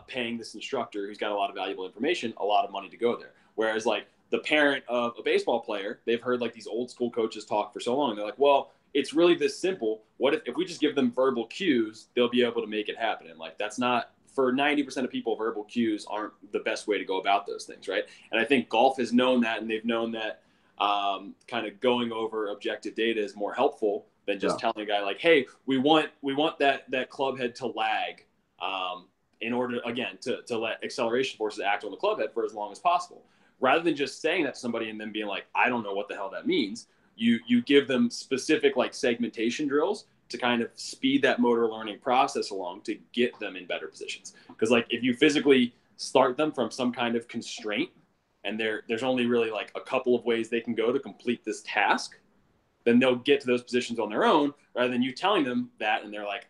paying this instructor who's got a lot of valuable information, a lot of money to go there. Whereas like the parent of a baseball player, they've heard like these old school coaches talk for so long. And they're like, well, it's really this simple. What if we just give them verbal cues, they'll be able to make it happen. And like, that's not, for 90% of people, verbal cues aren't the best way to go about those things, right? And I think golf has known that, and they've known that kind of going over objective data is more helpful than just telling a guy like, hey, we want that club head to lag in order, again, to let acceleration forces act on the club head for as long as possible. Rather than just saying that to somebody and then being like, I don't know what the hell that means, you give them specific like segmentation drills to kind of speed that motor learning process along to get them in better positions. Because like if you physically start them from some kind of constraint and there's only really like a couple of ways they can go to complete this task, then they'll get to those positions on their own rather than you telling them that and they're like,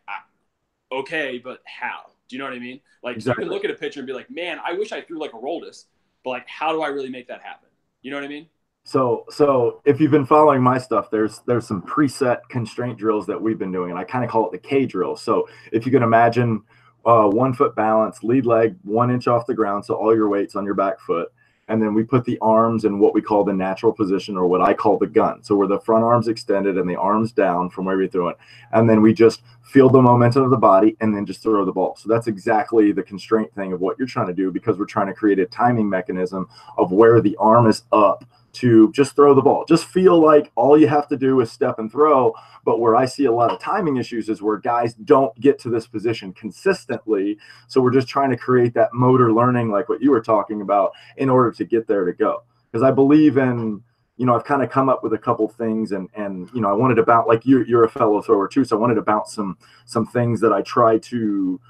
okay, but how? Do you know what I mean? Like exactly. You can look at a pitcher and be like, man, I wish I threw like a rollus, but like, how do I really make that happen? You know what I mean? So if you've been following my stuff, there's some preset constraint drills that we've been doing, and I kind of call it the K drill. So if you can imagine 1 foot balance, lead leg 1 inch off the ground, so all your weight's on your back foot, and then we put the arms in what we call the natural position, or what I call the gun. So where the front arm's extended and the arms down from where we throw it, and then we just feel the momentum of the body and then just throw the ball. So that's exactly the constraint thing of what you're trying to do, because we're trying to create a timing mechanism of where the arm is up to just throw the ball. Just feel like all you have to do is step and throw. But where I see a lot of timing issues is where guys don't get to this position consistently. So we're just trying to create that motor learning, like what you were talking about, in order to get there to go. Because I believe in, I've kind of come up with a couple things, and I wanted to bounce, like you're a fellow thrower too, so I wanted to bounce some things that I try to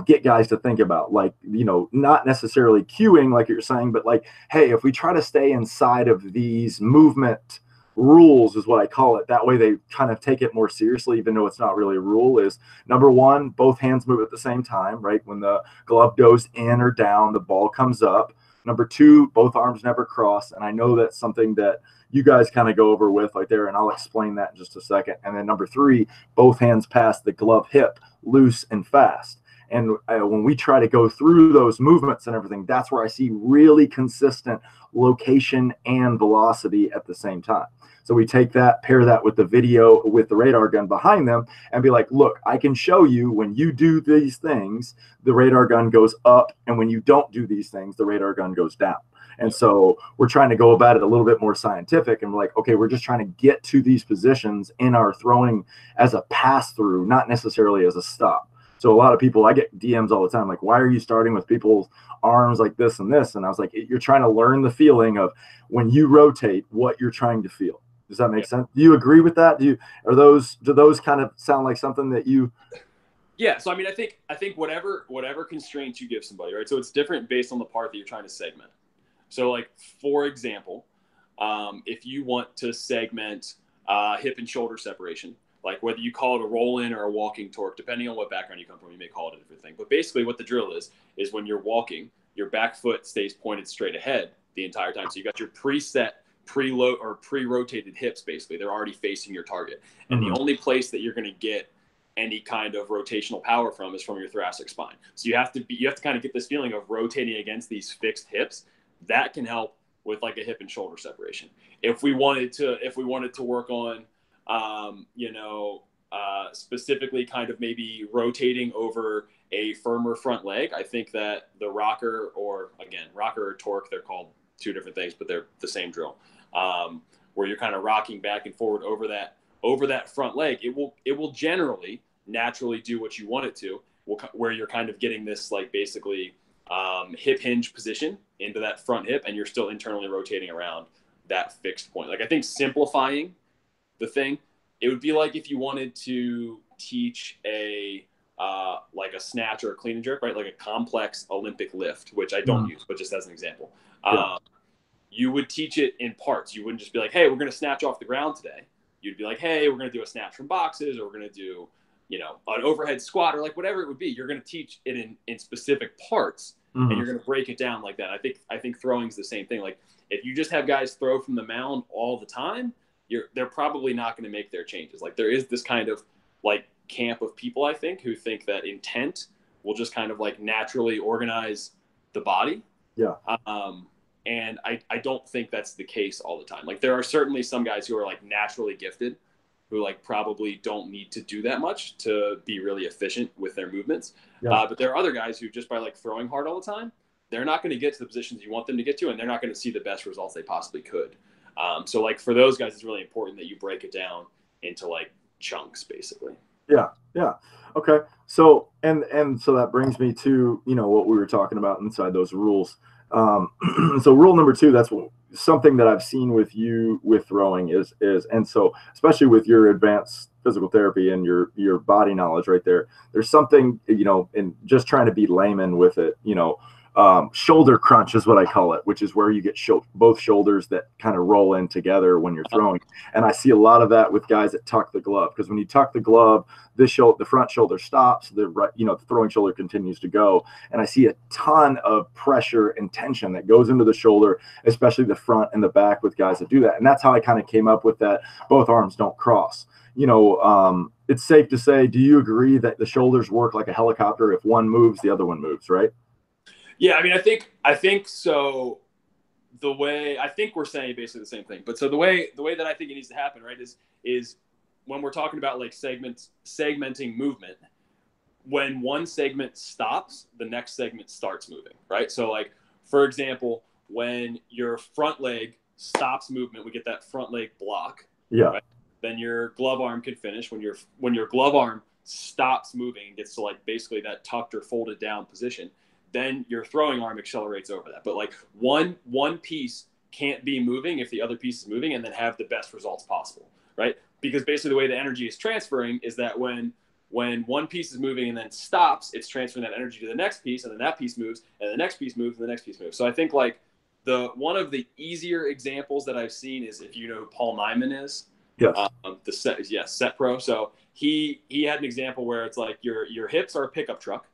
get guys to think about, like, not necessarily cueing like you're saying, but like, hey, if we try to stay inside of these movement rules, is what I call it. That way they kind of take it more seriously, even though it's not really a rule. Is number one, both hands move at the same time, right? When the glove goes in or down, the ball comes up. Number two, both arms never cross. And I know that's something that you guys kind of go over with right there, and I'll explain that in just a second. And then number three, both hands pass the glove hip, loose and fast. And when we try to go through those movements and everything, that's where I see really consistent location and velocity at the same time. So we take that, pair that with the video with the radar gun behind them and be like, look, I can show you when you do these things, the radar gun goes up. And when you don't do these things, the radar gun goes down. And so we're trying to go about it a little bit more scientific, and we're like, okay, we're just trying to get to these positions in our throwing as a pass through, not necessarily as a stop. So a lot of people, I get DMs all the time, like, why are you starting with people's arms like this and this? And I was like, you're trying to learn the feeling of when you rotate, what you're trying to feel. Does that make sense? Do you agree with that? Do those kind of sound like something that you? Yeah. So I mean, I think whatever constraints you give somebody, right? So it's different based on the part that you're trying to segment. So like, for example, if you want to segment hip and shoulder separation, like whether you call it a roll in or a walking torque, depending on what background you come from, you may call it a different thing. But basically what the drill is when you're walking, your back foot stays pointed straight ahead the entire time. So you got your preset, preload or pre-rotated hips. Basically, they're already facing your target. And the only place that you're going to get any kind of rotational power from is from your thoracic spine. So you have to kind of get this feeling of rotating against these fixed hips. That can help with like a hip and shoulder separation. If we wanted to work on, specifically kind of maybe rotating over a firmer front leg, I think that the rocker or torque, they're called two different things, but they're the same drill, where you're kind of rocking back and forward over that front leg. It will generally naturally do what you want it to, where you're kind of getting this like basically hip hinge position into that front hip, and you're still internally rotating around that fixed point. Like, I think simplifying the thing, it would be like if you wanted to teach a snatch or a clean and jerk, right? Like a complex Olympic lift, which I don't use, but just as an example. You would teach it in parts. You wouldn't just be like, hey, we're going to snatch off the ground today. You'd be like, hey, we're going to do a snatch from boxes, or we're going to do, an overhead squat, or like whatever it would be. You're going to teach it in specific parts, and you're going to break it down like that. I think throwing is the same thing. Like, if you just have guys throw from the mound all the time, they're probably not going to make their changes. Like, there is this kind of like camp of people, I think, who think that intent will just kind of like naturally organize the body. Yeah. And I don't think that's the case all the time. Like, there are certainly some guys who are like naturally gifted, who like probably don't need to do that much to be really efficient with their movements. Yeah. But there are other guys who, just by like throwing hard all the time, they're not going to get to the positions you want them to get to, and they're not going to see the best results they possibly could. So like, for those guys, it's really important that you break it down into like chunks, basically. Yeah. Yeah. Okay. So, and so that brings me to, what we were talking about inside those rules. So rule number two, that's something that I've seen with you with throwing is, and so especially with your advanced physical therapy and your body knowledge right there, there's something, in just trying to be layman with it, shoulder crunch is what I call it, which is where you get both shoulders that kind of roll in together when you're throwing. And I see a lot of that with guys that tuck the glove, because when you tuck the glove, the front shoulder stops, the throwing shoulder continues to go. And I see a ton of pressure and tension that goes into the shoulder, especially the front and the back with guys that do that. And that's how I kind of came up with that. Both arms don't cross. It's safe to say, do you agree that the shoulders work like a helicopter? If one moves, the other one moves, right? Yeah, I mean, I think so. I think we're saying basically the same thing. But so the way that I think it needs to happen, right, is when we're talking about like segmenting movement, when one segment stops, the next segment starts moving, right? So like, for example, when your front leg stops movement, we get that front leg block. Yeah. Right? Then your glove arm can finish. When your glove arm stops moving and gets to like basically that tucked or folded down position, then your throwing arm accelerates over that. But like one piece can't be moving if the other piece is moving, and then have the best results possible, right? Because basically the way the energy is transferring is that when one piece is moving and then stops, it's transferring that energy to the next piece, and then that piece moves, and the next piece moves, and the next piece moves. So I think like one of the easier examples that I've seen is, if you know who Paul Nyman is. Yes. Set Pro. So he had an example where it's like your hips are a pickup truck.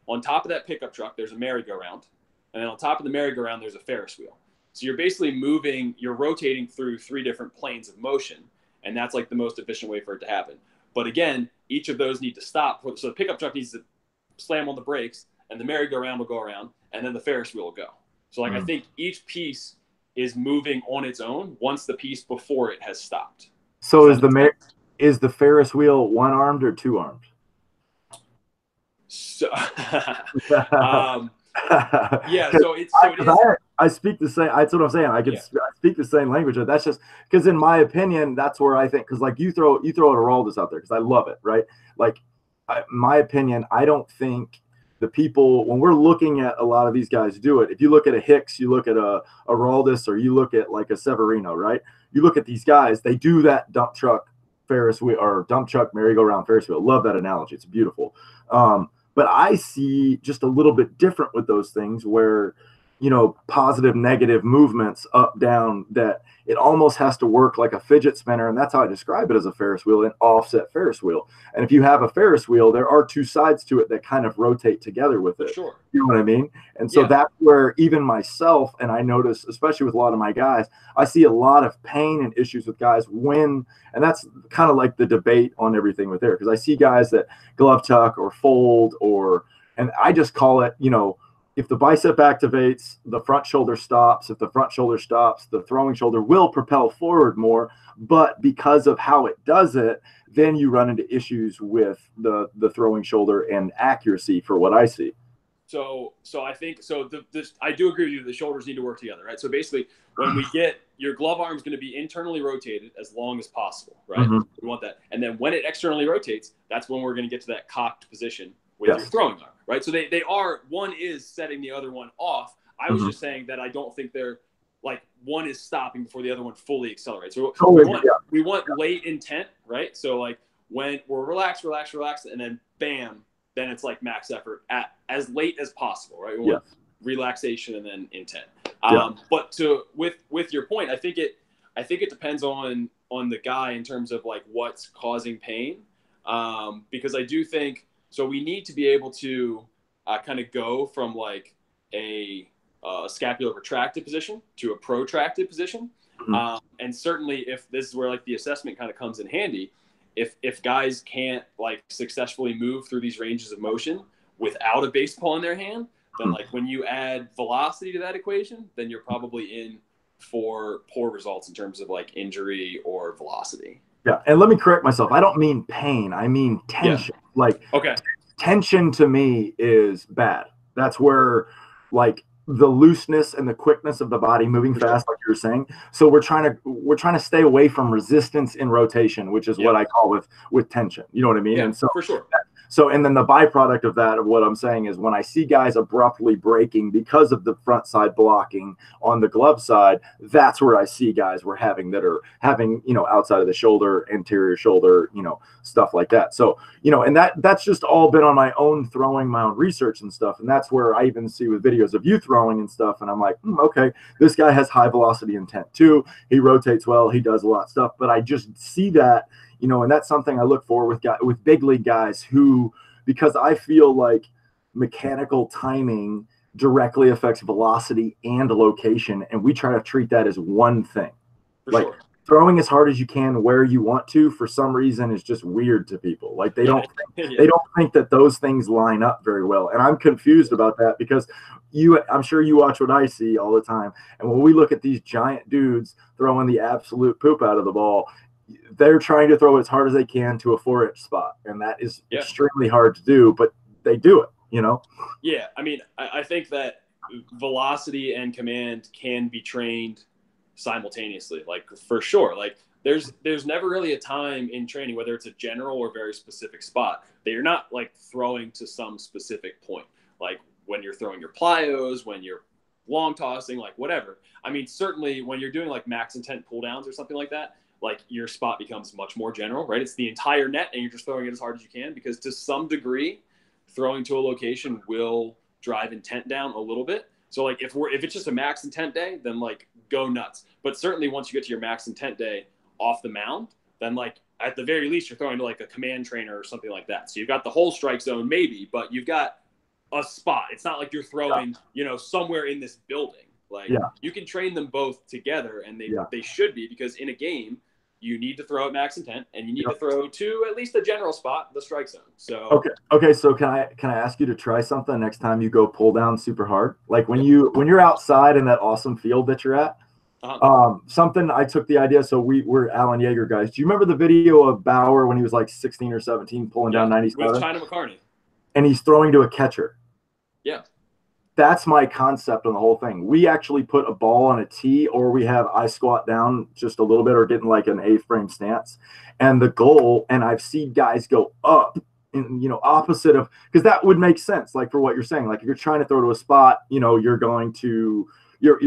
On top of that pickup truck, there's a merry-go-round. and then on top of the merry-go-round, there's a Ferris wheel. So you're basically you're rotating through 3 different planes of motion, and that's like the most efficient way for it to happen. But again, each of those need to stop. So the pickup truck needs to slam on the brakes, and the merry-go-round will go around, and then the Ferris wheel will go. So like I think each piece is moving on its own once the piece before it has stopped. So is the Ferris wheel one-armed or two-armed? So yeah, so it is. I speak the same. That's what I'm saying. I speak the same language. That's just because, in my opinion, that's where I think, because like you throw a Geraldus out there because I love it, right? Like, my opinion, I don't think the people, when we're looking at a lot of these guys do it. If you look at a Hicks, you look at a Geraldus, or you look at like a Severino, right? You look at these guys, they do that dump truck Ferris wheel or dump truck merry-go-round Ferris wheel. Love that analogy. It's beautiful. But I see just a little bit different with those things where, positive, negative movements up, down, that it almost has to work like a fidget spinner. And that's how I describe it, as a Ferris wheel, an offset Ferris wheel. And if you have a Ferris wheel, there are 2 sides to it that kind of rotate together with it. Sure. You know what I mean? And so that's where even myself, and I notice, especially with a lot of my guys, I see a lot of pain and issues with guys and that's kind of like the debate on everything with there. Because I see guys that glove tuck or fold, and I just call it, if the bicep activates, the front shoulder stops. If the front shoulder stops, the throwing shoulder will propel forward more. But because of how it does it, then you run into issues with the throwing shoulder and accuracy, for what I see. So I think I do agree with you. The shoulders need to work together, right? So basically, when we get your glove arm is going to be internally rotated as long as possible, right? We want that, and then when it externally rotates, that's when we're going to get to that cocked position with your throwing arm, right? So they are, one is setting the other one off. I was just saying that I don't think they're like, one is stopping before the other one fully accelerates. So we want late intent, right? So like when we're relaxed, and then bam, then it's like max effort at as late as possible, right? We want relaxation and then intent. But with your point, I think it depends on the guy in terms of like what's causing pain, because I do think. So we need to be able to kind of go from like a scapular retracted position to a protracted position. And certainly if this is where like the assessment kind of comes in handy, if guys can't like successfully move through these ranges of motion without a baseball in their hand, then like when you add velocity to that equation, then you're probably in for poor results in terms of like injury or velocity. Yeah, and let me correct myself. I don't mean pain. I mean tension. Like, tension to me is bad. That's where, like, the looseness and the quickness of the body moving fast, like you were saying. So we're trying to stay away from resistance in rotation, which is what I call with tension. You know what I mean? Yeah, and so for sure. So, and then the byproduct of that, of what I'm saying, is when I see guys abruptly breaking because of the front side blocking on the glove side, that's where I see guys we're having that are having, outside of the shoulder, anterior shoulder, stuff like that. So, and that's just all been on my own throwing, my own research and stuff. And that's where I even see with videos of you throwing and stuff. And I'm like, okay, this guy has high velocity intent too. He rotates well. He does a lot of stuff. But I just see that, and that's something I look for with big league guys who, because I feel like mechanical timing directly affects velocity and location, and we try to treat that as one thing. Throwing as hard as you can where you want to, for some reason, is just weird to people. Like they don't think that those things line up very well, and I'm confused about that because I'm sure you watch what I see all the time, and when we look at these giant dudes throwing the absolute poop out of the ball, they're trying to throw as hard as they can to a 4-inch spot, and that is extremely hard to do, but they do it. Yeah, I mean, I think that velocity and command can be trained simultaneously, like for sure. Like there's never really a time in training, whether it's a general or very specific spot, that you're not like throwing to some specific point. Like when you're throwing your plyos, when you're long tossing, like whatever. I mean, certainly when you're doing like max intent pull downs or something like that, like your spot becomes much more general, right? It's the entire net and you're just throwing it as hard as you can, because to some degree, throwing to a location will drive intent down a little bit. So like if it's just a max intent day, then like go nuts. But certainly once you get to your max intent day off the mound, then like at the very least you're throwing to like a command trainer or something like that. So you've got the whole strike zone maybe, but you've got a spot. It's not like you're throwing, somewhere in this building. Like you can train them both together, and they should be, because in a game you need to throw at max intent, and you need to throw to at least a general spot, the strike zone. So okay. So can I ask you to try something next time you go pull down super hard? Like when you're outside in that awesome field that you're at. Something I took the idea. So we're Alan Yeager guys. Do you remember the video of Bauer when he was like 16 or 17 pulling down 97? With China McCarney. And he's throwing to a catcher. Yeah. That's my concept on the whole thing. We actually put a ball on a tee, or we have I squat down just a little bit or get in like an A-frame stance. And the goal, and I've seen guys go up and, opposite of, because that would make sense. Like for what you're saying, like if you're trying to throw to a spot, you're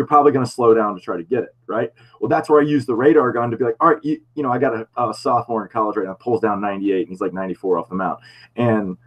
probably going to slow down to try to get it. Right. Well, that's where I use the radar gun to be like, all right, I got a sophomore in college right now, pulls down 98 and he's like 94 off the mound. And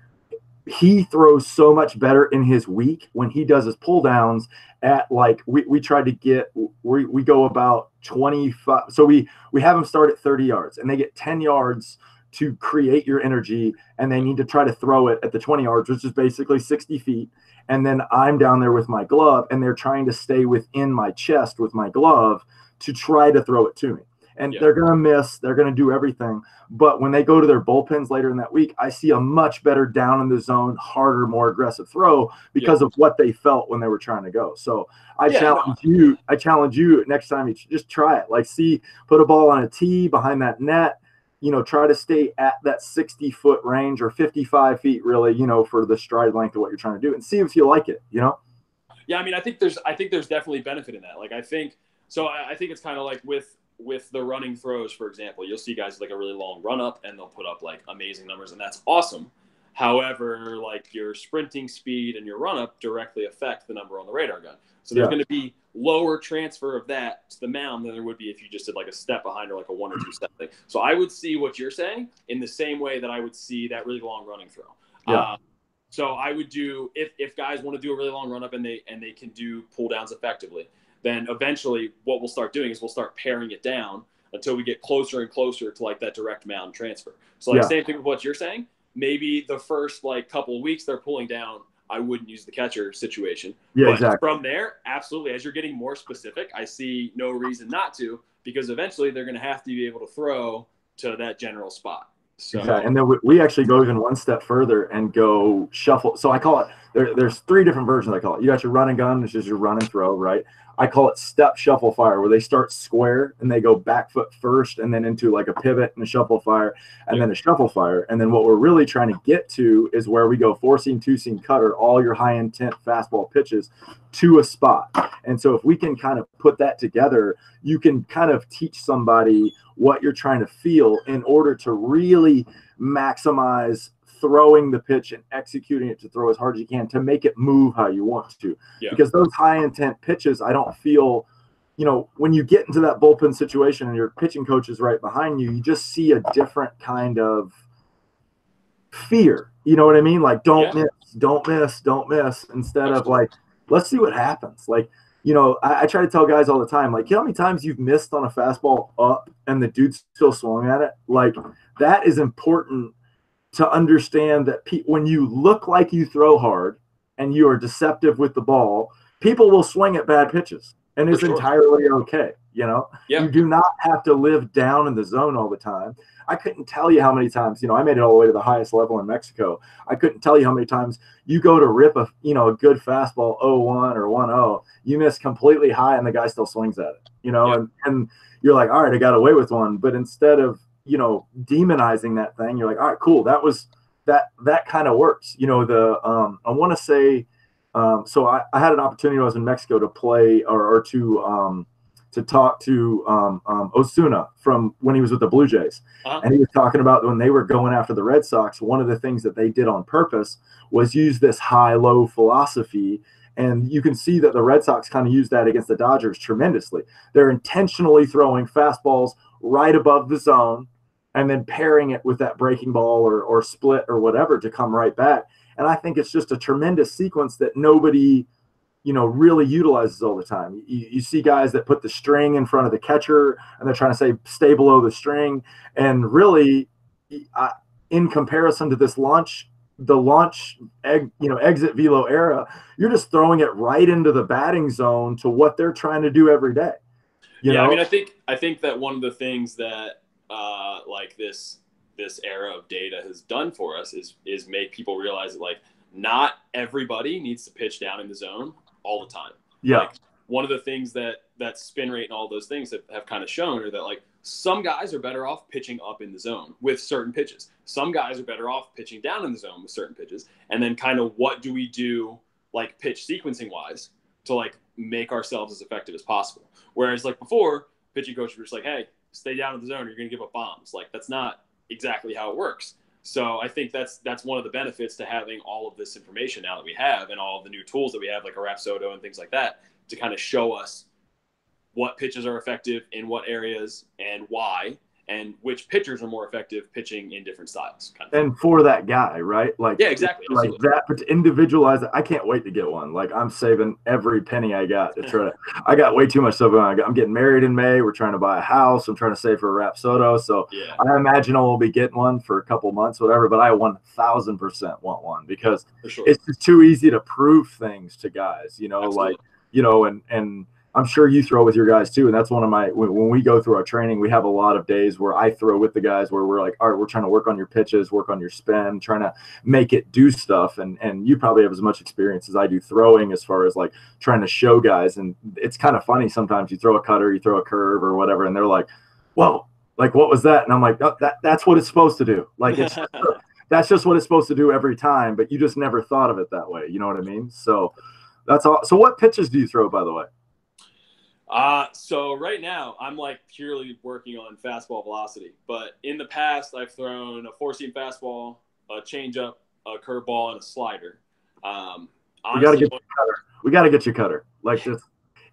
he throws so much better in his week when he does his pull downs at like we try to get we go about 25. So we have them start at 30 yards and they get 10 yards to create your energy, and they need to try to throw it at the 20 yards, which is basically 60 feet. And then I'm down there with my glove, and they're trying to stay within my chest with my glove to try to throw it to me. And they're going to miss. They're going to do everything. But when they go to their bullpens later in that week, I see a much better down in the zone, harder, more aggressive throw because of what they felt when they were trying to go. So I challenge you next time, you just try it. Like, put a ball on a tee behind that net, try to stay at that 60-foot range or 55 feet really, for the stride length of what you're trying to do, and see if you like it, Yeah, I mean, I think there's definitely benefit in that. Like, I think it's kind of like with the running throws, for example, you'll see guys like a really long run up and they'll put up like amazing numbers, and that's awesome. However, like your sprinting speed and your run up directly affect the number on the radar gun. So there's going to be lower transfer of that to the mound than there would be if you just did like a step behind or like a 1 or 2 step thing. So I would see what you're saying in the same way that I would see that really long running throw. Yeah. So I would do, if guys want to do a really long run up and they can do pull downs effectively, then eventually what we'll start doing is we'll start paring it down until we get closer and closer to like that direct mound transfer. So like same thing with what you're saying. Maybe the first like couple of weeks they're pulling down, I wouldn't use the catcher situation. Yeah, but exactly. From there, absolutely. As you're getting more specific, I see no reason not to, because eventually they're going to have to be able to throw to that general spot. So, and then we actually go even one step further and go shuffle. So I call it, there's 3 different versions I call it. You got your run and gun, which is your run and throw, right? I call it step shuffle fire, where they start square and they go back foot first and then into like a pivot and a shuffle fire and then a shuffle fire. And then what we're really trying to get to is where we go 4-seam, 2-seam cutter, all your high intent fastball pitches to a spot. And so if we can kind of put that together, you can kind of teach somebody what you're trying to feel in order to really maximize throwing the pitch and executing it to throw as hard as you can to make it move how you want to. Because those high intent pitches, I don't feel, when you get into that bullpen situation and your pitching coach is right behind you, you just see a different kind of fear. You know what I mean? Like, don't miss, instead of like, let's see what happens. Like, I try to tell guys all the time, like, you know how many times you've missed on a fastball up and the dude still swung at it? Like, that is important to understand that when you look like you throw hard and you are deceptive with the ball, people will swing at bad pitches, and it's entirely okay. You do not have to live down in the zone all the time. I couldn't tell you how many times, I made it all the way to the highest level in Mexico. I couldn't tell you how many times you go to rip a good fastball 0-1 or 1-0, you miss completely high and the guy still swings at it, and you're like, all right, I got away with one. But instead of, demonizing that thing, you're like, all right, cool. That was that kind of works. I want to say, so I had an opportunity when I was in Mexico to play or to talk to Osuna from when he was with the Blue Jays. And he was talking about when they were going after the Red Sox, one of the things that they did on purpose was use this high-low philosophy. And you can see that the Red Sox kind of use that against the Dodgers tremendously. They're intentionally throwing fastballs right above the zone and then pairing it with that breaking ball or split or whatever to come right back. And I think it's just a tremendous sequence that nobody, really utilizes all the time. You see guys that put the string in front of the catcher and they're trying to say, stay below the string. And really, in comparison to this launch the launch exit velo era, you're just throwing it right into the batting zone to what they're trying to do every day. You know? I mean, I think that one of the things that like this era of data has done for us is make people realize that like not everybody needs to pitch down in the zone all the time. Yeah. Like, one of the things that spin rate and all those things have kind of shown are that like some guys are better off pitching up in the zone with certain pitches. Some guys are better off pitching down in the zone with certain pitches. And then kind of what do we do like pitch sequencing wise to like make ourselves as effective as possible. Whereas like before, pitching coaches were just like, hey, stay down in the zone or you're going to give up bombs. Like that's not exactly how it works. So I think that's one of the benefits to having all of this information now that we have and all of the new tools that we have like a Rapsodo and things like that to kind of show us what pitches are effective in what areas and why, and which pitchers are more effective pitching in different styles. Kind of. And for that guy, right? Like, yeah, exactly. Like that, but to individualize it, I can't wait to get one. Like I'm saving every penny I got to try to, I got way too much stuff going on. I'm getting married in May. We're trying to buy a house. I'm trying to save for a Rapsodo. So yeah. I imagine I will be getting one for a couple months, whatever, but I 1000% want one because it's just too easy to prove things to guys, Absolutely. Like, and I'm sure you throw with your guys too. And that's one of my, when we go through our training, we have a lot of days where I throw with the guys where we're like, all right, we're trying to work on your pitches, work on your spin, trying to make it do stuff. And you probably have as much experience as I do throwing as far as like trying to show guys. And it's kind of funny. Sometimes you throw a cutter, you throw a curve or whatever, and they're like, whoa, like, what was that? And I'm like, oh, that's what it's supposed to do. Like, that's just what it's supposed to do every time, but you just never thought of it that way. You know what I mean? So that's all. So what pitches do you throw, by the way? So right now I'm like purely working on fastball velocity, but in the past I've thrown a 4-seam fastball, a changeup, a curveball, and a slider. Honestly, we got to get your cutter. We got to get your cutter. Like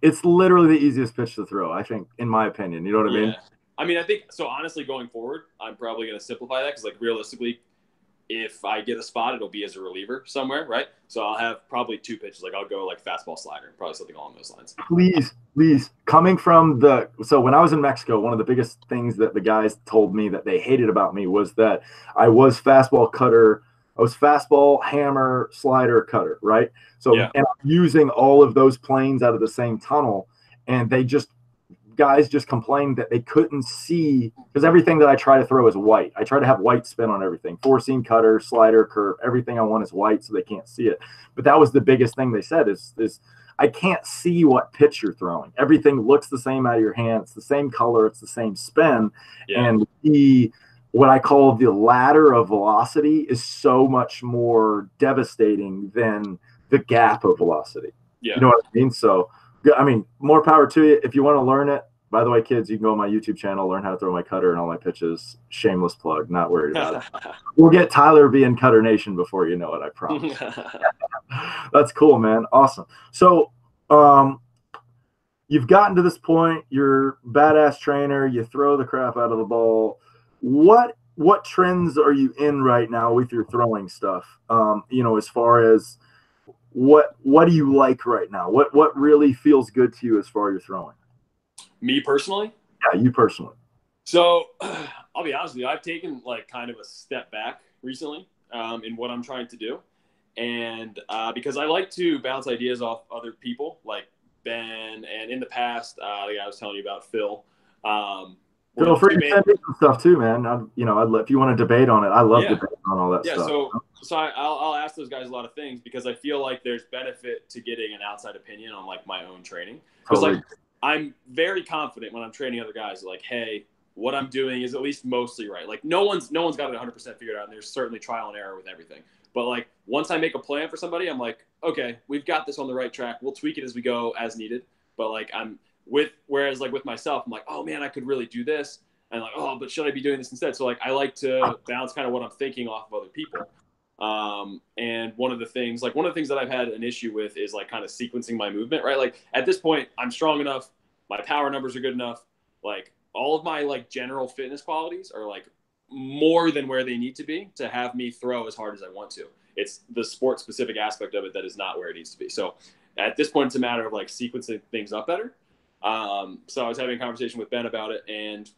it's literally the easiest pitch to throw, I think, in my opinion. You know what I mean? I mean, I think so. Honestly, going forward, I'm probably going to simplify that because, like, realistically, if I get a spot, it'll be as a reliever somewhere, right? So I'll have probably 2 pitches. Like I'll go like fastball slider, probably something along those lines. Please. Coming from so when I was in Mexico, one of the biggest things that the guys told me that they hated about me was that I was fastball cutter. I was fastball, hammer, slider, cutter, right? So and I'm using all of those planes out of the same tunnel, and guys just complained that they couldn't see because everything that I try to throw is white. I try to have white spin on everything. 4-seam cutter, slider, curve, everything I want is white so they can't see it. But that was the biggest thing they said is I can't see what pitch you're throwing. Everything looks the same out of your hand. It's the same color. It's the same spin. Yeah. And what I call the ladder of velocity is so much more devastating than the gap of velocity. Yeah. You know what I mean? So, I mean, more power to you. If you want to learn it, by the way, kids, you can go on my YouTube channel, learn how to throw my cutter and all my pitches. Shameless plug, not worried about it. We'll get Tyler being Cutternation before you know it, I promise. That's cool, man. Awesome. So you've gotten to this point. You're a badass trainer. You throw the crap out of the ball. What trends are you in right now with your throwing stuff? As far as what do you like right now? What really feels good to you as far as your throwing? Me personally? Yeah, you personally. So I'll be honest with you. I've taken like kind of a step back recently in what I'm trying to do. And because I like to bounce ideas off other people like Ben, and in the past, the guy I was telling you about, Phil. Feel free to send me some stuff too, man. If you want to debate on it, I love debating on all that stuff. So I'll ask those guys a lot of things because I feel like there's benefit to getting an outside opinion on like my own training. Because like I'm very confident when I'm training other guys, like, hey, what I'm doing is at least mostly right. Like no one's got it 100% figured out, and there's certainly trial and error with everything. But like once I make a plan for somebody, I'm like, okay, we've got this on the right track. We'll tweak it as we go as needed. But like whereas like with myself, I'm like, oh man, I could really do this. And like, oh, but should I be doing this instead? So like I like to bounce kind of what I'm thinking off of other people. And one of the things that I've had an issue with is like kind of sequencing my movement, right? Like at this point, I'm strong enough, my power numbers are good enough, like all of my like general fitness qualities are like more than where they need to be to have me throw as hard as I want to. It's the sport specific aspect of it that is not where it needs to be. So at this point, it's a matter of like sequencing things up better. So I was having a conversation with Ben about it, and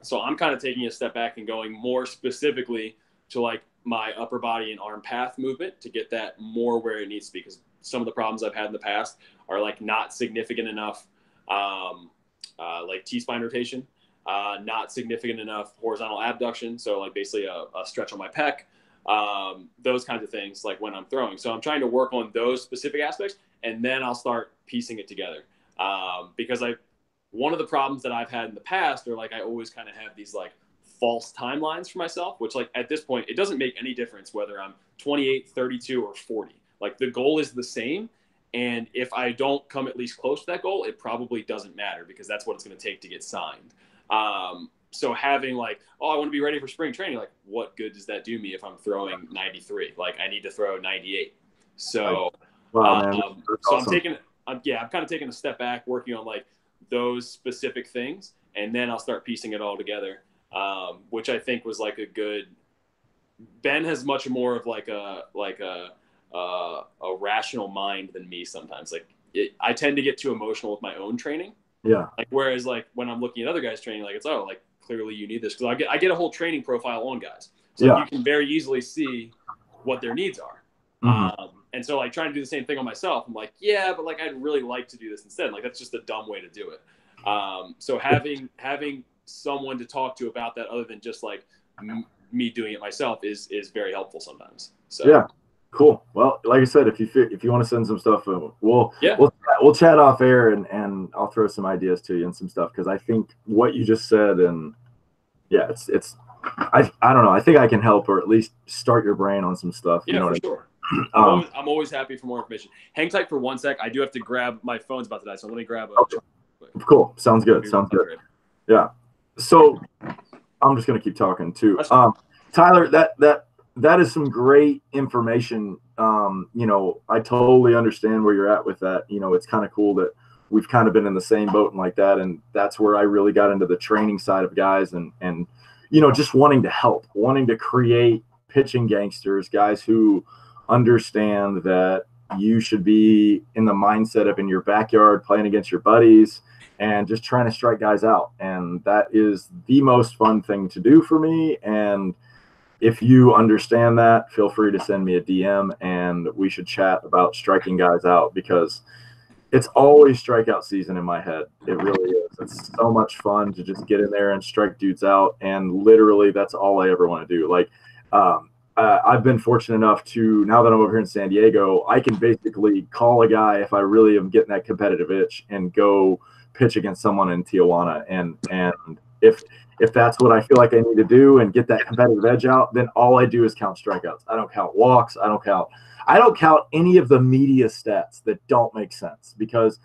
so I'm kind of taking a step back and going more specifically to like my upper body and arm path movement to get that more where it needs to be, because some of the problems I've had in the past are like not significant enough, like T-spine rotation, not significant enough horizontal abduction, so like basically a stretch on my pec, those kinds of things like when I'm throwing. So I'm trying to work on those specific aspects, and then I'll start piecing it together, because one of the problems that I've had in the past are like I always kind of have these like false timelines for myself, which like at this point, it doesn't make any difference whether I'm 28, 32, or 40. Like the goal is the same. And if I don't come at least close to that goal, it probably doesn't matter, because that's what it's going to take to get signed. So having like, oh, I want to be ready for spring training. Like, what good does that do me if I'm throwing 93? Like I need to throw 98. So, wow, man. So awesome. I'm kind of taking a step back, working on like those specific things, and then I'll start piecing it all together. Which I think was like Ben has much more of like a rational mind than me sometimes. Like I tend to get too emotional with my own training. Yeah. Like, whereas like when I'm looking at other guys training, like it's, oh, like clearly you need this. Cause I get a whole training profile on guys. So you can very easily see what their needs are. Mm-hmm. And so like trying to do the same thing on myself, I'm like, yeah, but like, I'd really like to do this instead. Like, that's just a dumb way to do it. So having someone to talk to about that other than just like me doing it myself is very helpful sometimes. So yeah, cool. Well, like I said, if you want to send some stuff, we'll chat off air, and I'll throw some ideas to you and some stuff, because I think what you just said, and yeah, it's I don't know, I think I can help, or at least start your brain on some stuff. Yeah, you know for sure. I'm always happy for more information. Hang tight for 1 sec. I do have to grab, my phone's about to die, so let me grab a. Okay. Cool. Sounds good. Yeah. So I'm just going to keep talking too. Tyler, that is some great information. I totally understand where you're at with that. It's kind of cool that we've kind of been in the same boat and like that. And that's where I really got into the training side of guys, and just wanting to help, wanting to create pitching gangsters, guys who understand that you should be in the mindset of in your backyard playing against your buddies and just trying to strike guys out. And that is the most fun thing to do for me. And if you understand that, feel free to send me a DM, and we should chat about striking guys out, because it's always strikeout season in my head. It really is. It's so much fun to just get in there and strike dudes out. And literally that's all I ever want to do. Like, I've been fortunate enough to, now that I'm over here in San Diego, I can basically call a guy if I really am getting that competitive itch and go pitch against someone in Tijuana. And if that's what I feel like I need to do and get that competitive edge out, then all I do is count strikeouts. I don't count walks. I don't count any of the media stats that don't make sense, because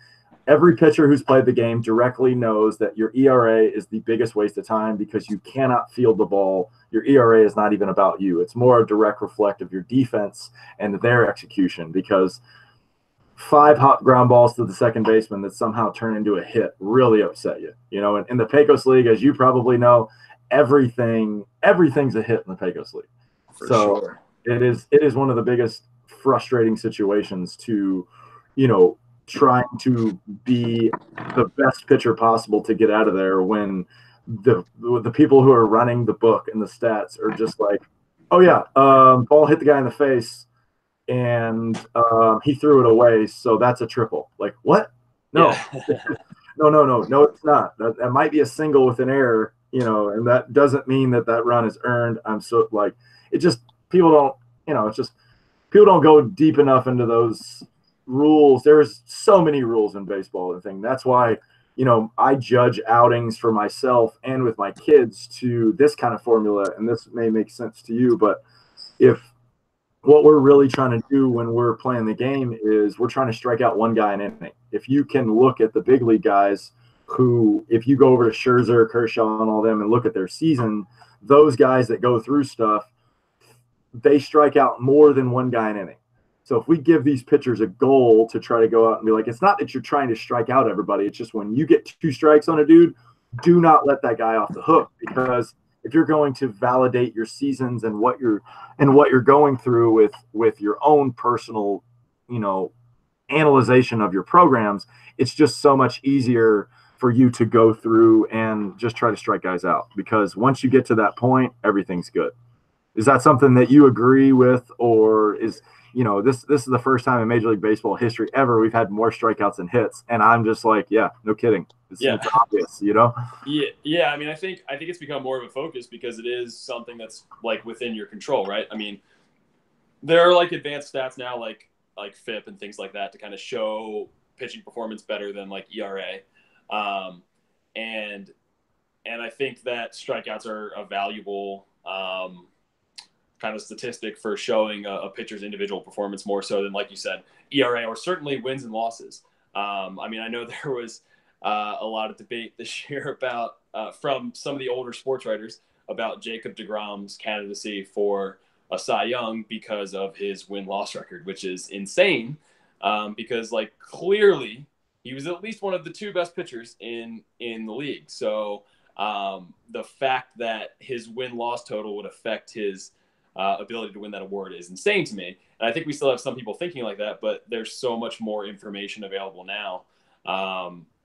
every pitcher who's played the game directly knows that your ERA is the biggest waste of time, because you cannot field the ball. Your ERA is not even about you. It's more a direct reflect of your defense and their execution, because 5 hot ground balls to the second baseman that somehow turn into a hit really upset you. And in the Pecos League, as you probably know, everything's a hit in the Pecos League. For sure. It is one of the biggest frustrating situations to, trying to be the best pitcher possible to get out of there, when the people who are running the book and the stats are just like, oh yeah, ball hit the guy in the face and he threw it away, so that's a triple. Like, what? No. Yeah. No, it's not. That might be a single with an error, and that doesn't mean that run is earned. I'm so like, it just, people don't go deep enough into those rules. There's so many rules in baseball and thing. That's why, I judge outings for myself and with my kids to this kind of formula, and this may make sense to you, but if what we're really trying to do when we're playing the game is we're trying to strike out one guy an inning. If you can look at the big league guys who, if you go over to Scherzer, Kershaw, and all them and look at their season, those guys that go through stuff, they strike out more than one guy an inning. So if we give these pitchers a goal to try to go out and be like, it's not that you're trying to strike out everybody. It's just when you get 2 strikes on a dude, do not let that guy off the hook, because if you're going to validate your seasons and what you're going through with your own personal, analyzation of your programs, it's just so much easier for you to go through and just try to strike guys out, because once you get to that point, everything's good. Is that something that you agree with, or is, this is the first time in Major League Baseball history ever we've had more strikeouts than hits? And I'm just like, yeah, no kidding. It's obvious, Yeah. I mean, I think it's become more of a focus because it is something that's like within your control, right? I mean, there are like advanced stats now, like FIP and things like that, to kind of show pitching performance better than like ERA, and I think that strikeouts are a valuable kind of statistic for showing a pitcher's individual performance more so than, like you said, ERA or certainly wins and losses. I mean, I know there was a lot of debate this year about from some of the older sports writers about Jacob deGrom's candidacy for a Cy Young because of his win-loss record, which is insane because, like, clearly he was at least one of the two best pitchers in the league. So the fact that his win-loss total would affect his ability to win that award is insane to me. And I think we still have some people thinking like that, but there's so much more information available now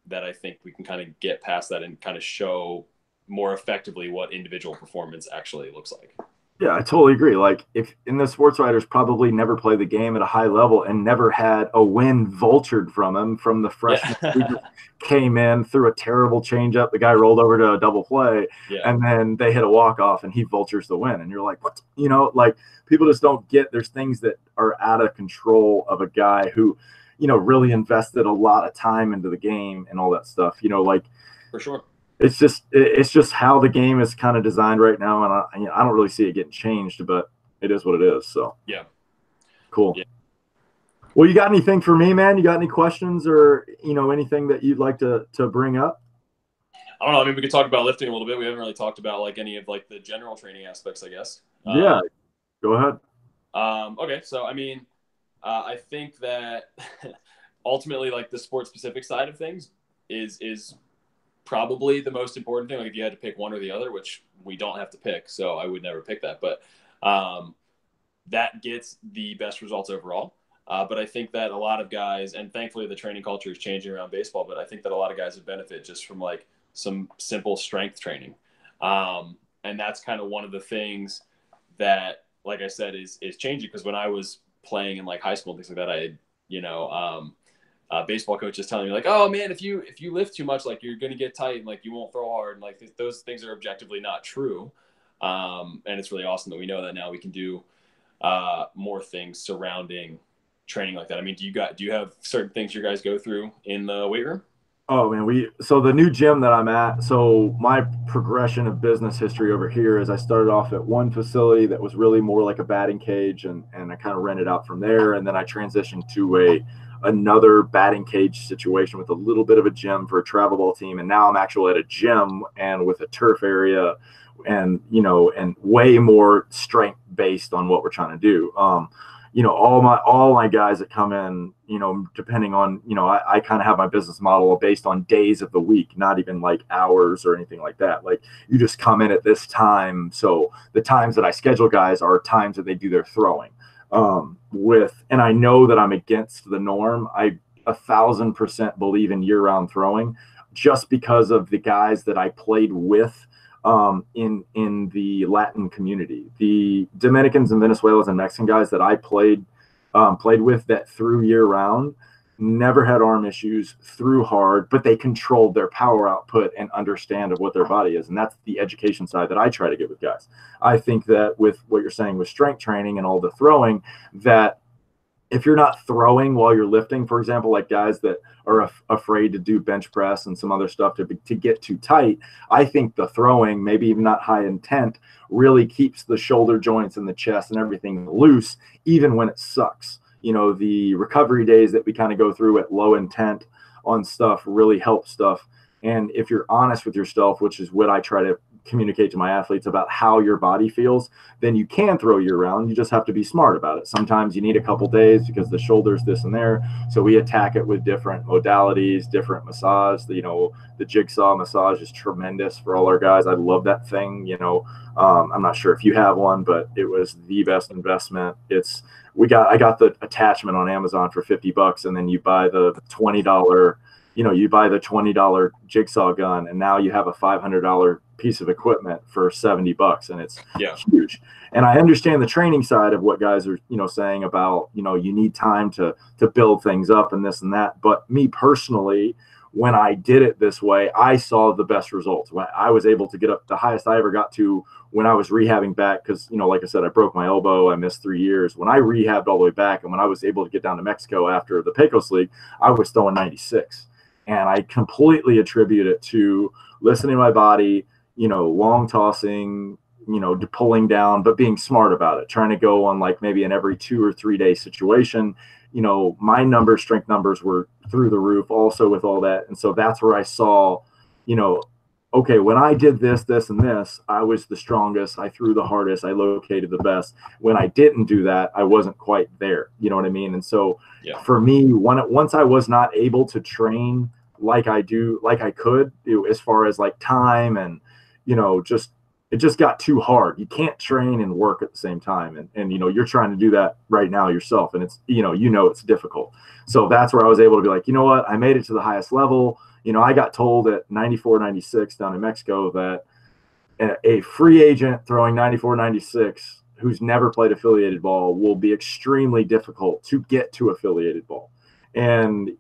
that I think we can kind of get past that and kind of show more effectively what individual performance actually looks like. Yeah, I totally agree. Like, if in the sports writers probably never played the game at a high level and never had a win vultured from him from the freshman who just came in, threw a terrible changeup, the guy rolled over to a double play, and then they hit a walk-off and he vultures the win. And you're like, what? Like, people just don't get there's things that are out of control of a guy who, really invested a lot of time into the game and all that stuff, like, for sure. It's just how the game is kind of designed right now, and I don't really see it getting changed, but it is what it is. So yeah, cool. Yeah. Well, you got anything for me, man? You got any questions or anything that you'd like to bring up? I don't know. I mean, we could talk about lifting a little bit. We haven't really talked about like any of like the general training aspects, I guess. Yeah, go ahead. Okay, so I mean, I think that ultimately, like, the sport specific side of things is probably the most important thing. Like, if you had to pick one or the other, which we don't have to pick, so I would never pick that, but that gets the best results overall. But I think that a lot of guys, and thankfully the training culture is changing around baseball, but I think that a lot of guys would benefit just from like some simple strength training. And that's kind of one of the things that, like I said, is changing, because when I was playing in like high school and things like that, I had, baseball coaches telling me like, oh man, if you lift too much, like, you're going to get tight and like you won't throw hard. And like those things are objectively not true. And it's really awesome that we know that now we can do more things surrounding training like that. I mean, do you have certain things your guys go through in the weight room? Oh man, so the new gym that I'm at, so my progression of business history over here is I started off at one facility that was really more like a batting cage, and I kind of rented out from there, and then I transitioned to another batting cage situation with a little bit of a gym for a travel ball team, and now I'm actually at a gym and with a turf area, and and way more strength based on what we're trying to do. All my guys that come in, depending on, I kind of have my business model based on days of the week, not even like hours or anything like that. Like, you just come in at this time. So the times that I schedule guys are times that they do their throwing and I know that I'm against the norm. I 1,000% believe in year-round throwing, just because of the guys that I played with in the Latin community. The Dominicans and Venezuelans and Mexican guys that I played with that threw year round never had arm issues, threw hard, but they controlled their power output and understand of what their body is. And that's the education side that I try to get with guys. I think that with what you're saying with strength training and all the throwing, that if you're not throwing while you're lifting, for example, like guys that are afraid to do bench press and some other stuff to get too tight, I think the throwing, maybe even not high intent, really keeps the shoulder joints and the chest and everything loose, even when it sucks. The recovery days that we kind of go through at low intent on stuff really help stuff. And if you're honest with yourself, which is what I try to communicate to my athletes about how your body feels, then you can throw year round. You just have to be smart about it. Sometimes you need a couple days because the shoulder's this and there. So we attack it with different modalities, different massage. The jigsaw massage is tremendous for all our guys. I love that thing. I'm not sure if you have one, but it was the best investment. I got the attachment on Amazon for $50, and then you buy the $20, you buy the $20 jigsaw gun, and now you have a $500 piece of equipment for $70, and it's Yeah. huge. And I understand the training side of what guys are, saying about, you need time to build things up and this and that. But me personally, when I did it this way, I saw the best results. When I was able to get up, the highest I ever got to when I was rehabbing back, because, like I said, I broke my elbow, I missed 3 years. When I rehabbed all the way back, and when I was able to get down to Mexico after the Pecos League, I was throwing 96. And I completely attribute it to listening to my body, long tossing, pulling down, but being smart about it, trying to go on like maybe an every 2 or 3 day situation. My strength numbers were through the roof also with all that. And so that's where I saw, okay, when I did this, this, and this, I was the strongest. I threw the hardest. I located the best. When I didn't do that, I wasn't quite there. You know what I mean? And so for me, once I was not able to train like I could, as far as like time and, it just got too hard. You can't train and work at the same time. And you're trying to do that right now yourself. And it's, it's difficult. So that's where I was able to be like, you know what? I made it to the highest level. I got told at 94, 96 down in Mexico that a free agent throwing 94, 96 who's never played affiliated ball will be extremely difficult to get to affiliated ball. And,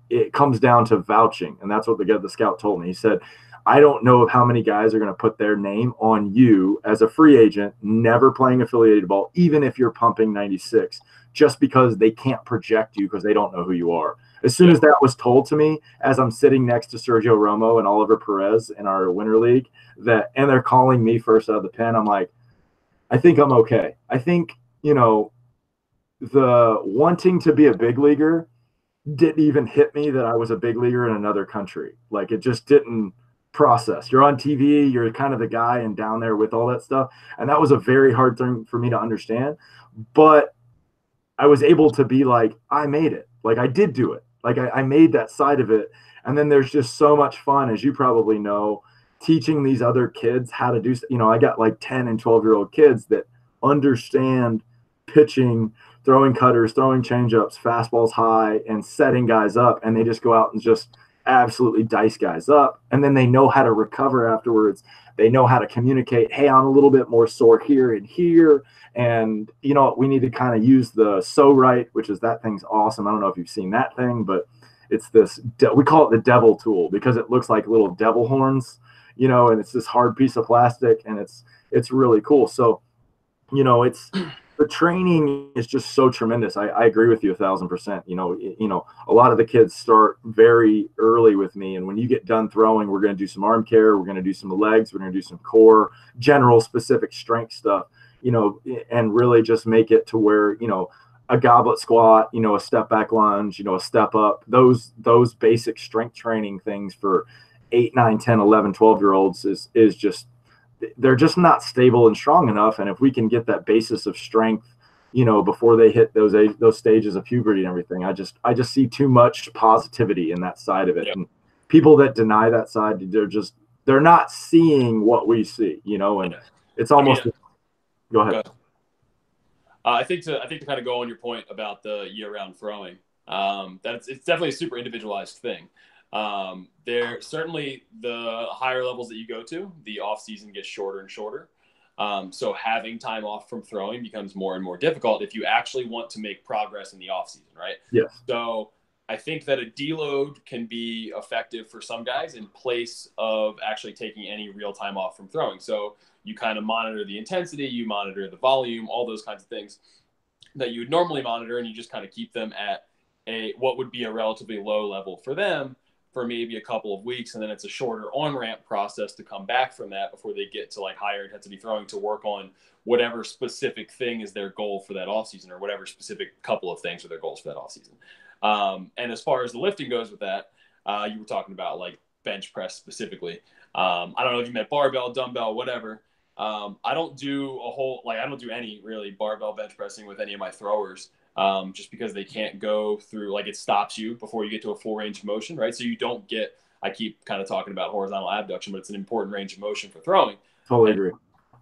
it comes down to vouching. And that's what the scout told me. He said, I don't know how many guys are going to put their name on you as a free agent, never playing affiliated ball, even if you're pumping 96, just because they can't project you because they don't know who you are. As soon as that was told to me, as I'm sitting next to Sergio Romo and Oliver Perez in our winter league, and they're calling me first out of the pen, I'm like, I think I'm okay. I think, the wanting to be a big leaguer didn't even hit me that I was a big leaguer in another country. Like, it just didn't process. You're on TV, you're kind of the guy and down there with all that stuff. And that was a very hard thing for me to understand. But I was able to be like, I made it. Like, I did do it. Like, I made that side of it. And then there's just so much fun, as you probably know, teaching these other kids how to do, I got like 10 and 12-year-old kids that understand pitching, throwing cutters, throwing changeups, fastballs high, and setting guys up. And they just go out and just absolutely dice guys up. And then they know how to recover afterwards. They know how to communicate, hey, I'm a little bit more sore here and here. And, we need to kind of use the right, which is, that thing's awesome. I don't know if you've seen that thing, but it's this, we call it the devil tool because it looks like little devil horns, and it's this hard piece of plastic, and it's really cool. So, it's, the training is just so tremendous. I agree with you 1,000%. A lot of the kids start very early with me. And when you get done throwing, we're going to do some arm care. We're going to do some legs. We're going to do some core, general specific strength stuff, and really just make it to where, a goblet squat, a step back lunge, a step up, those basic strength training things for 8, 9, 10, 11, 12-year-olds is just, they're just not stable and strong enough. And if we can get that basis of strength, before they hit those stages of puberty and everything, I just see too much positivity in that side of it. And people that deny that side, they're not seeing what we see, and it's almost, go ahead. I think to kind of go on your point about the year-round throwing, it's definitely a super individualized thing. There certainly, the higher levels that you go to, the off season gets shorter and shorter. So having time off from throwing becomes more and more difficult if you actually want to make progress in the off season, right? Yes. So I think that a deload can be effective for some guys in place of actually taking any real time off from throwing. So you kind of monitor the intensity, you monitor the volume, all those kinds of things that you would normally monitor, and you just kind of keep them at what would be a relatively low level for them for maybe a couple of weeks. And then it's a shorter on-ramp process to come back from that before they get to like higher intensity throwing to work on whatever specific thing is their goal for that off season, or whatever specific couple of things are their goals for that off season. And as far as the lifting goes with that, you were talking about like bench press specifically. I don't know if you meant barbell, dumbbell, whatever. I don't do any really barbell bench pressing with any of my throwers. Just because they can't go through, like, it stops you before you get to a full range of motion, right? So you don't get, I keep kind of talking about horizontal abduction, but it's an important range of motion for throwing. Totally agree.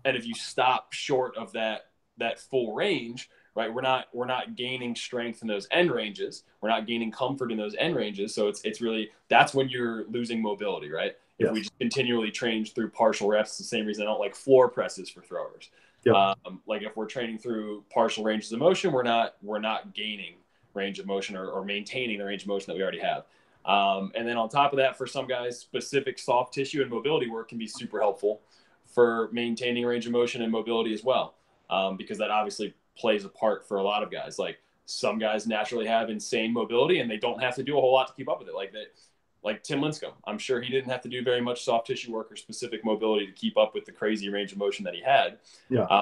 And if you stop short of that full range, right? We're not gaining strength in those end ranges. We're not gaining comfort in those end ranges. So it's really, that's when you're losing mobility, right? If Yes. we just continually train through partial reps, the same reason I don't like floor presses for throwers. Yep. Like if we're training through partial ranges of motion, we're not gaining range of motion or maintaining the range of motion that we already have. And then on top of that, for some guys, specific soft tissue and mobility work can be super helpful for maintaining range of motion and mobility as well. Because that obviously plays a part for a lot of guys. Like some guys naturally have insane mobility and they don't have to do a whole lot to keep up with it. Like Tim Lincecum, I'm sure he didn't have to do very much soft tissue work or specific mobility to keep up with the crazy range of motion that he had. Yeah.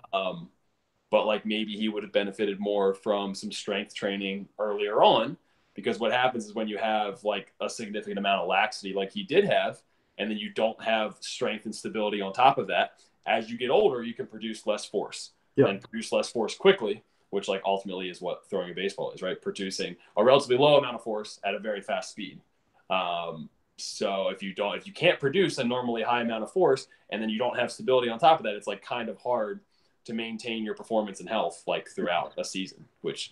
But like maybe he would have benefited more from some strength training earlier on, because what happens is when you have like a significant amount of laxity like he did have, and then you don't have strength and stability on top of that, as you get older, you can produce less force and produce less force quickly, which like ultimately is what throwing a baseball is, right? Producing a relatively low amount of force at a very fast speed. So if you can't produce a normally high amount of force and then you don't have stability on top of that, it's like kind of hard to maintain your performance and health like throughout a season, which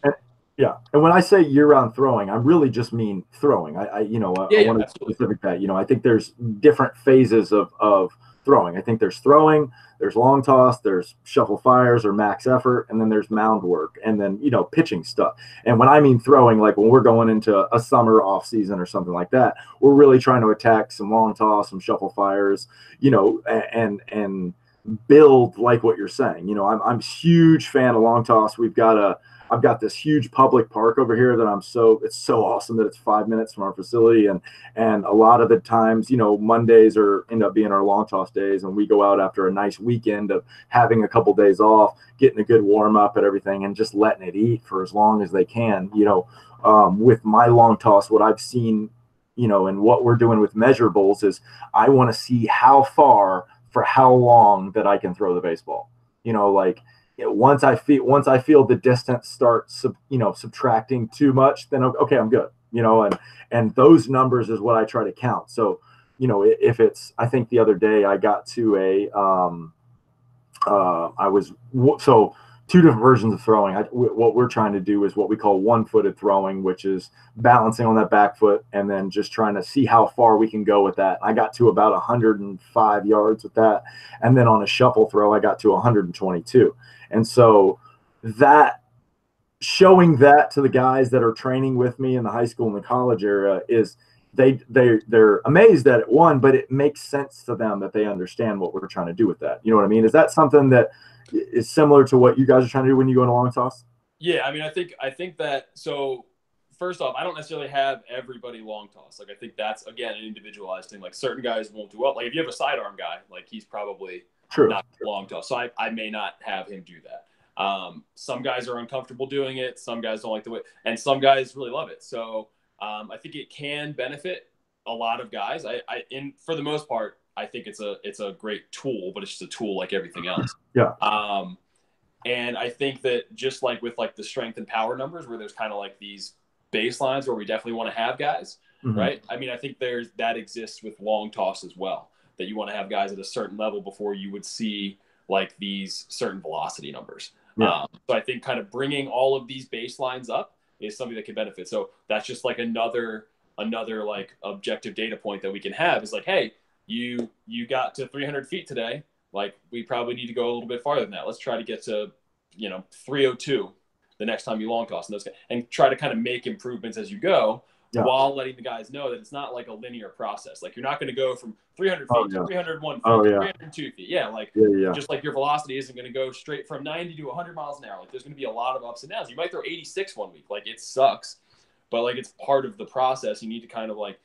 yeah. And when I say year-round throwing, I really just mean throwing. I want to specific that. I think there's different phases of throwing. I think there's throwing, there's long toss, there's shuffle fires or max effort, and then there's mound work, and then pitching stuff. And when I mean throwing, like when we're going into a summer off season or something like that, we're really trying to attack some long toss, some shuffle fires, and build like what you're saying. I'm a huge fan of long toss. I've got this huge public park over here that it's so awesome that it's 5 minutes from our facility. And a lot of the times, Mondays end up being our long toss days. And we go out after a nice weekend of having a couple days off, getting a good warm up and everything, and just letting it eat for as long as they can. With my long toss, what I've seen, and what we're doing with measurables is I want to see how far for how long that I can throw the baseball. Once I feel the distance start subtracting too much, then okay, I'm good. And those numbers is what I try to count. So, if it's, I think the other day I got to two different versions of throwing. What we're trying to do is what we call one-footed throwing, which is balancing on that back foot and then just trying to see how far we can go with that. I got to about 105 yards with that. And then on a shuffle throw, I got to 122. And so that showing that to the guys that are training with me in the high school and the college area is they're amazed at it, one, but it makes sense to them that they understand what we're trying to do with that. You know what I mean? Is that something that is similar to what you guys are trying to do when you go in a long toss? Yeah, I mean, I think that, so first off, I don't necessarily have everybody long toss. Like I think that's again an individualized thing. Like certain guys won't do well. Like if you have a sidearm guy, like he's probably not long toss. So I may not have him do that. Some guys are uncomfortable doing it. Some guys don't like the way, and some guys really love it. So I think it can benefit a lot of guys. For the most part, I think it's a great tool, but it's just a tool like everything else. Yeah. And I think that just like with like the strength and power numbers, where there's kind of like these baselines where we definitely want to have guys, right? I mean, I think that exists with long toss as well, that you want to have guys at a certain level before you would see like these certain velocity numbers. Yeah. So I think kind of bringing all of these baselines up is something that can benefit. So that's just like another like objective data point that we can have is like, hey, you got to 300 feet today. Like we probably need to go a little bit farther than that. Let's try to get to, 302 the next time you long toss and try to kind of make improvements as you go while letting the guys know that it's not like a linear process. Like you're not going to go from 300 feet to 301 feet to 302 feet. Yeah. Just like your velocity isn't going to go straight from 90 to 100 miles an hour. Like there's going to be a lot of ups and downs. You might throw 86 one week. Like it sucks, but like it's part of the process. You need to kind of like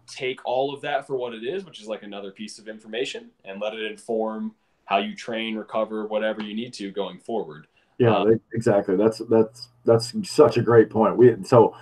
take all of that for what it is, which is like another piece of information, and let it inform how you train, recover, whatever you need to going forward. Yeah, exactly. That's such a great point. So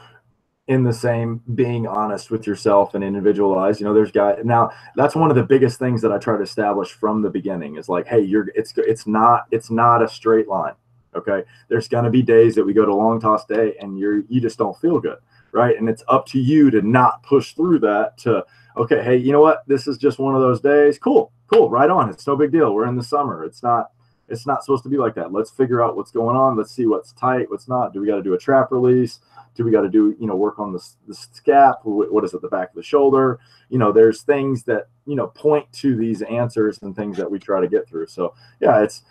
in the same being honest with yourself and individualized, there's guys now. That's one of the biggest things that I try to establish from the beginning is like, hey, it's not a straight line. Okay, there's going to be days that we go to long toss day and you just don't feel good. Right. And it's up to you to not push through that to, okay, hey, you know what? This is just one of those days. Cool. Right on. It's no big deal. We're in the summer. It's not, It's not supposed to be like that. Let's figure out what's going on. Let's see what's tight, what's not. Do we got to do a trap release? Do we got to do, work on the scap? What is it, the back of the shoulder? There's things that, point to these answers and things that we try to get through. So yeah, it's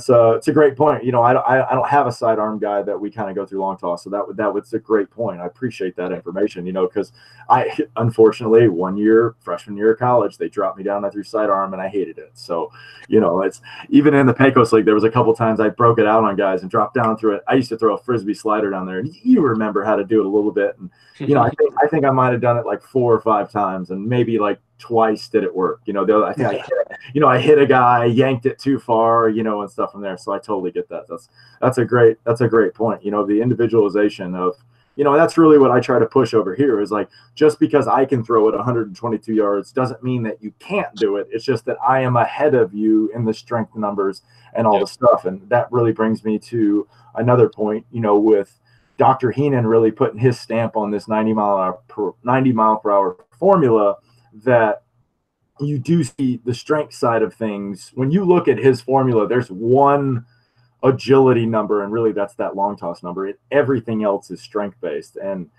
a great point. I don't have a sidearm guy that we kind of go through long toss. So that was a great point. I appreciate that information, because I, unfortunately, freshman year of college, they dropped me down. I threw sidearm and I hated it. So, it's even in the Pecos League, there was a couple times I broke it out on guys and dropped down through it. I used to throw a Frisbee slider down there, and you remember how to do it a little bit. And, I think I might've done it like 4 or 5 times, and maybe like twice did it work. I think I hit a guy, yanked it too far, and stuff from there. So I totally get that. That's a great point. The individualization of, that's really what I try to push over here is like, just because I can throw it 122 yards doesn't mean that you can't do it. It's just that I am ahead of you in the strength numbers and all the stuff. And that really brings me to another point, with Dr. Heenan really putting his stamp on this 90 mile per hour formula, that you do see the strength side of things. When you look at his formula, there's one agility number, and really that's that long toss number. Everything else is strength based. And,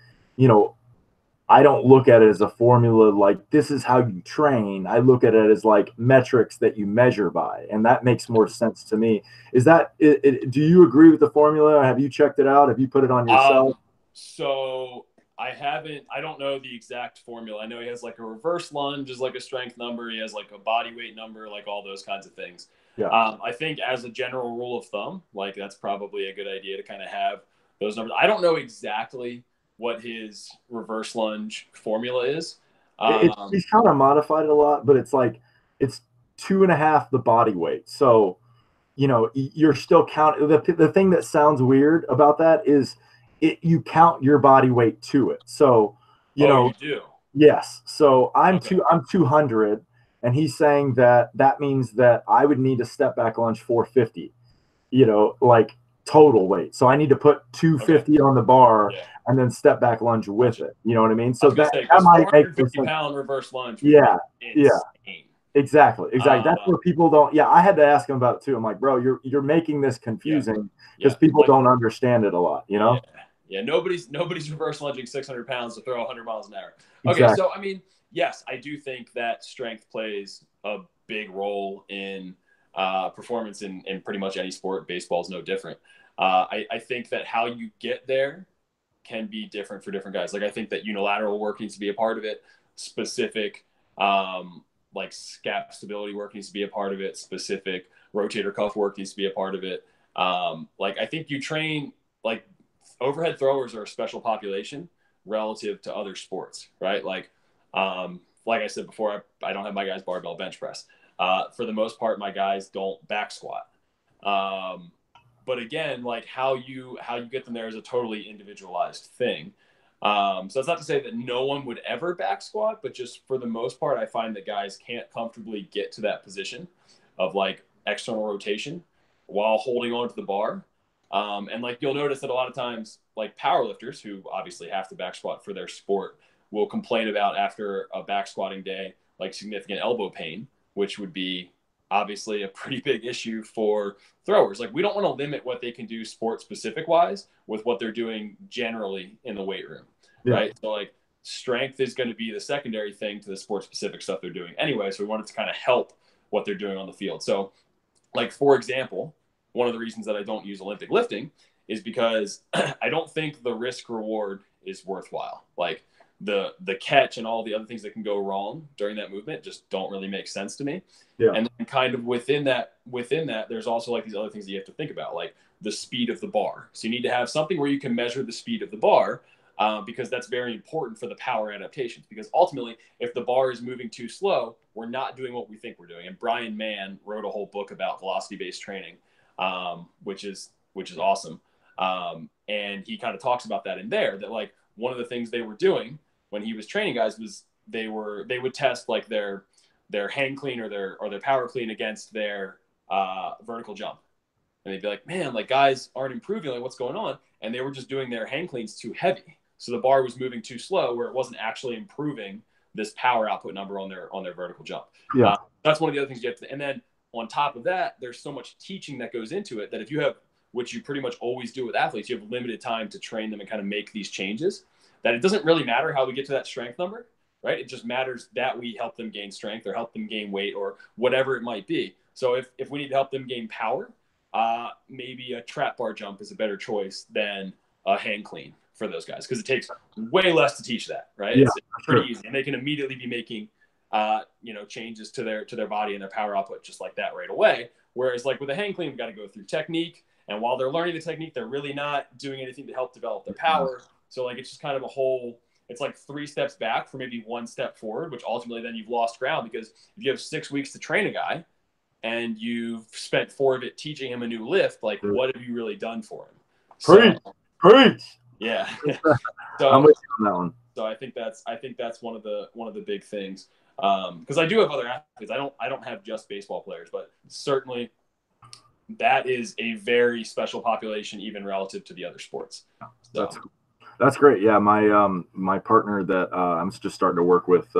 I don't look at it as a formula like this is how you train. I look at it as like metrics that you measure by, and that makes more sense to me. Is that it? Do you agree with the formula? Have you checked it out? Have you put it on yourself? So I haven't. I don't know the exact formula. I know he has like a reverse lunge is like a strength number. He has like a body weight number, like all those kinds of things. Yeah. I think as a general rule of thumb, like that's probably a good idea to kind of have those numbers. I don't know exactly what his reverse lunge formula is. He's kind of modified it a lot, but it's like it's 2.5 the body weight. So, you're still counting. The thing that sounds weird about that is you count your body weight to it. So, you do. Yes. So I'm 200, and he's saying that means that I would need to step back lunge 450. Like total weight. So I need to put 250 on the bar and then step back lunge with it. You know what I mean? So that might make 450-pound reverse lunge. Yeah. Exactly. That's where people don't. Yeah, I had to ask him about it too. I'm like, bro, you're making this confusing because people don't understand it a lot. Yeah. Nobody's reverse lunging 600 pounds to throw 100 miles an hour. Exactly. Okay, so I mean, yes, I do think that strength plays a big role in performance in pretty much any sport. Baseball is no different. I think that how you get there can be different for different guys. Like I think that unilateral work needs to be a part of it. Specific like scap stability work needs to be a part of it. Specific rotator cuff work needs to be a part of it. Like I think you train like overhead throwers are a special population relative to other sports, right? Like I said before, I don't have my guys barbell bench press. For the most part, my guys don't back squat. But again, like how you get them there is a totally individualized thing. So it's not to say that no one would ever back squat, but just for the most part, I find that guys can't comfortably get to that position of like external rotation while holding on to the bar. And like you'll notice that a lot of times, like powerlifters who obviously have to back squat for their sport will complain about after a back squatting day, like significant elbow pain, which would be obviously a pretty big issue for throwers. Like we don't want to limit what they can do sport specific wise with what they're doing generally in the weight room. Right. So like strength is going to be the secondary thing to the sport specific stuff they're doing anyway. So we wanted to kind of help what they're doing on the field. So like, for example, one of the reasons that I don't use Olympic lifting is because I don't think the risk reward is worthwhile. Like the catch and all the other things that can go wrong during that movement just don't really make sense to me. Yeah. And then kind of within that, there's also like these other things that you have to think about, like the speed of the bar. So you need to have something where you can measure the speed of the bar because that's very important for the power adaptations. Because ultimately, if the bar is moving too slow, we're not doing what we think we're doing. And Brian Mann wrote a whole book about velocity-based training, which is awesome. And he kind of talks about that in there, that like one of the things they were doing when he was training guys was they would test like their hang clean or their power clean against their vertical jump. And they'd be like, man, like guys aren't improving, like what's going on? And they were just doing their hang cleans too heavy. So the bar was moving too slow where it wasn't actually improving this power output number on their vertical jump. Yeah. That's one of the other things you have to, and then on top of that, there's so much teaching that goes into it that if you have, which you pretty much always do with athletes, you have limited time to train them and kind of make these changes, that it doesn't really matter how we get to that strength number, right? It just matters that we help them gain strength or help them gain weight or whatever it might be. So if we need to help them gain power, maybe a trap bar jump is a better choice than a hang clean for those guys, because it takes way less to teach that, right? Yeah, it's pretty easy, and they can immediately be making changes to their body and their power output just like that right away. Whereas like with a hang clean, we've got to go through technique, and while they're learning the technique, they're really not doing anything to help develop their power. So like it's just kind of it's like 3 steps back for maybe 1 step forward, which ultimately then you've lost ground, because if you have 6 weeks to train a guy and you've spent 4 of it teaching him a new lift, like what have you really done for him? Preach. Yeah. I'm with you on that one. So I think that's one of the big things. Because I do have other athletes. I don't have just baseball players, but certainly that is a very special population, even relative to the other sports. So. That's great. Yeah, my partner that I'm just starting to work with,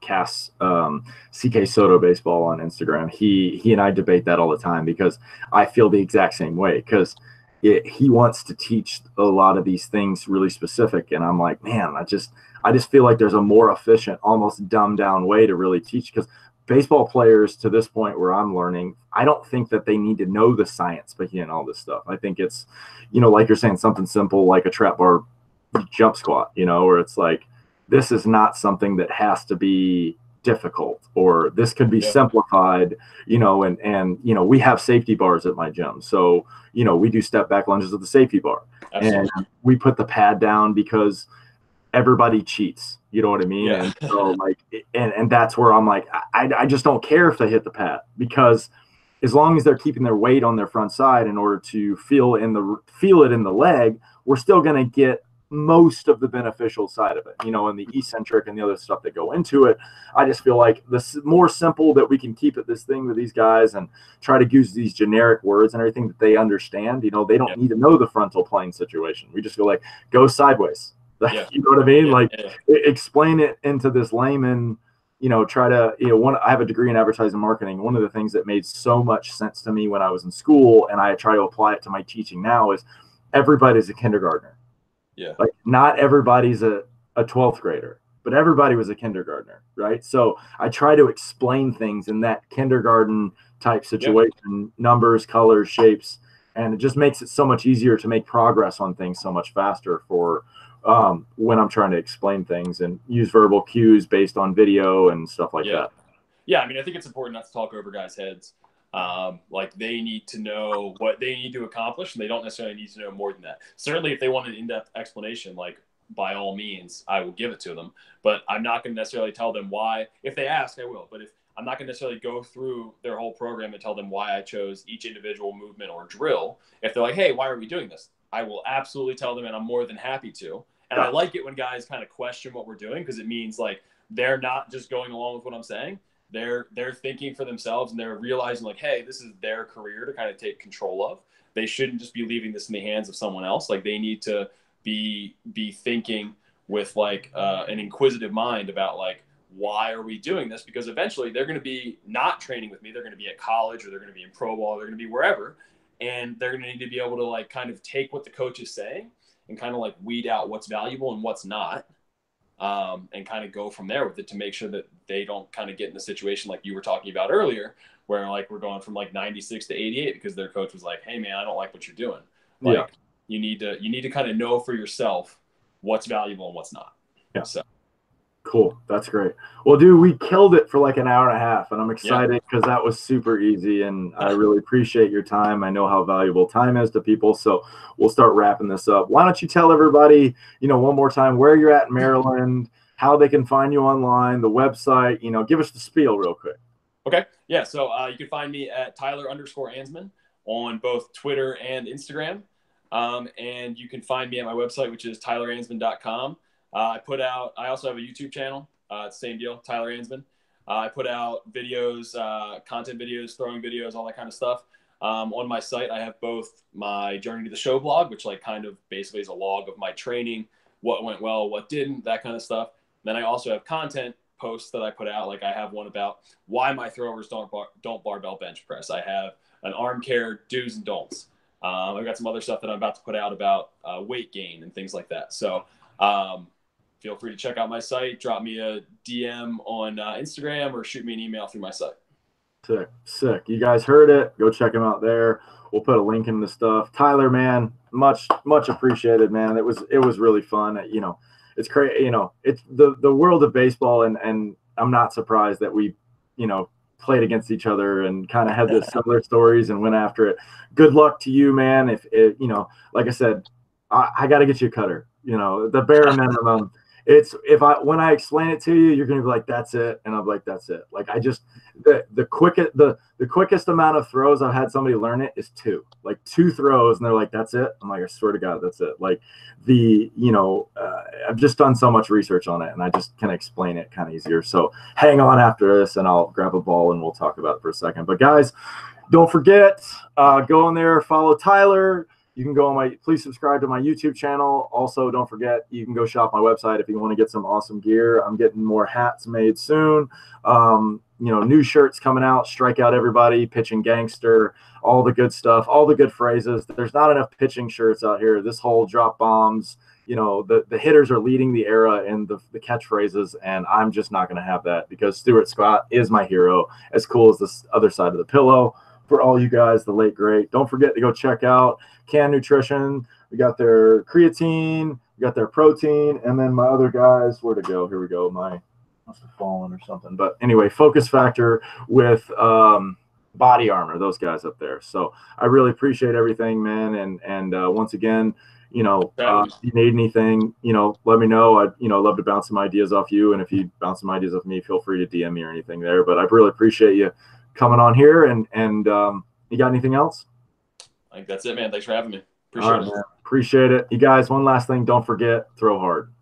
Cass, CK Soto Baseball on Instagram. He and I debate that all the time, because I feel the exact same way, because he wants to teach a lot of these things really specific, and I'm like, man, I just feel like there's a more efficient, almost dumbed down way to really teach, because baseball players to this point where I'm learning, I don't think that they need to know the science behind all this stuff. I think it's, like you're saying, something simple like a trap bar jump squat, where it's like, this is not something that has to be difficult, or this could be simplified, and we have safety bars at my gym. So, we do step back lunges with the safety bar. Absolutely. And we put the pad down because everybody cheats, you know what I mean? Yeah. And so like, and that's where I'm like, I just don't care if they hit the pad, because as long as they're keeping their weight on their front side in order to feel it in the leg, we're still going to get most of the beneficial side of it, and the eccentric and the other stuff that go into it. I just feel like the more simple that we can keep it, this thing with these guys, and try to use these generic words and everything that they understand. They don't need to know the frontal plane situation. We just go sideways. You know what I mean? Explain it into this layman, try to, I have a degree in advertising marketing. One of the things that made so much sense to me when I was in school, and I try to apply it to my teaching now, is everybody's a kindergartner. Yeah. Like, not everybody's a 12th grader, but everybody was a kindergartner, right? So I try to explain things in that kindergarten type situation, numbers, colors, shapes, and it just makes it so much easier to make progress on things so much faster for when I'm trying to explain things, and use verbal cues based on video and stuff like that. Yeah, I mean, I think it's important not to talk over guys' heads. Like, they need to know what they need to accomplish, and they don't necessarily need to know more than that. Certainly, if they want an in-depth explanation, like, by all means, I will give it to them. But I'm not going to necessarily tell them why. If they ask, I will. But if I'm not going to necessarily go through their whole program and tell them why I chose each individual movement or drill. If they're like, hey, why are we doing this? I will absolutely tell them, and I'm more than happy to. And I like it when guys kind of question what we're doing, because it means like they're not just going along with what I'm saying. They're thinking for themselves, and they're realizing like, hey, this is their career to kind of take control of. They shouldn't just be leaving this in the hands of someone else. Like, they need to be thinking with like an inquisitive mind about like, why are we doing this? Because eventually they're going to be not training with me. They're going to be at college, or they're going to be in pro ball. They're going to be wherever, and they're going to need to be able to like kind of take what the coach is saying and kind of like weed out what's valuable and what's not. And kind of go from there with it, to make sure that they don't kind of get in a situation like you were talking about earlier, where like we're going from like 96 to 88 because their coach was like, hey man, I don't like what you're doing. Like, you need to kind of know for yourself what's valuable and what's not. Yeah. So cool. That's great. Well, dude, we killed it for like an hour and a half, and I'm excited because that was super easy, and I really appreciate your time. I know how valuable time is to people, so we'll start wrapping this up. Why don't you tell everybody, one more time, where you're at in Maryland, how they can find you online, the website, give us the spiel real quick. Okay. Yeah. So you can find me at Tyler_Anzmann on both Twitter and Instagram. And you can find me at my website, which is tyleranzmann.com. I also have a YouTube channel. It's the same deal, Tyler Anzmann. I put out videos, content videos, throwing videos, all that kind of stuff. On my site, I have both my Journey to the Show blog, which like kind of basically is a log of my training, what went well, what didn't, that kind of stuff. Then I also have content posts that I put out. Like I have one about why my throwers don't barbell bench press. I have an arm care do's and don'ts. I've got some other stuff that I'm about to put out about weight gain and things like that. So feel free to check out my site, drop me a DM on Instagram, or shoot me an email through my site. Sick, sick. You guys heard it. Go check them out there. We'll put a link in the stuff. Tyler, man, much appreciated, man. It was really fun. You know, it's crazy. You know, it's the world of baseball, and I'm not surprised that we, you know, played against each other and kind of had the similar stories and went after it. Good luck to you, man. If it, you know, like I said, I got to get you a cutter. You know, the bare minimum. It's when I explain it to you, you're gonna be like, that's it, and I'm like, that's it. Like I just the quickest amount of throws I've had somebody learn it is 2 throws, and they're like, that's it. I'm like, I swear to God, that's it. Like I've just done so much research on it, and I just can explain it kind of easier. So hang on after this, and I'll grab a ball and we'll talk about it for a second. But guys, don't forget, go in there, follow Tyler. You can go on please subscribe to my YouTube channel. Also, don't forget, you can go shop my website if you want to get some awesome gear. I'm getting more hats made soon. You know, new shirts coming out, strike out everybody, pitching gangster, all the good stuff, all the good phrases. There's not enough pitching shirts out here. This whole drop bombs, you know, the hitters are leading the era in the catchphrases, and I'm just not going to have that because Stuart Scott is my hero, as cool as this other side of the pillow. For all you guys, the late great, don't forget to go check out Can Nutrition. We got their creatine, we got their protein, and then my other guys, where to go? Here we go. My must have fallen or something. But anyway, Focus Factor with Body Armor, those guys up there. So I really appreciate everything, man. And once again, you know, if you need anything, you know, let me know. I'd, you know, love to bounce some ideas off you. And if you bounce some ideas off me, feel free to DM me or anything there. But I really appreciate you coming on here, and you got anything else? I think that's it, man. Thanks for having me. Appreciate it. Man. Appreciate it. You guys, one last thing, don't forget, throw hard.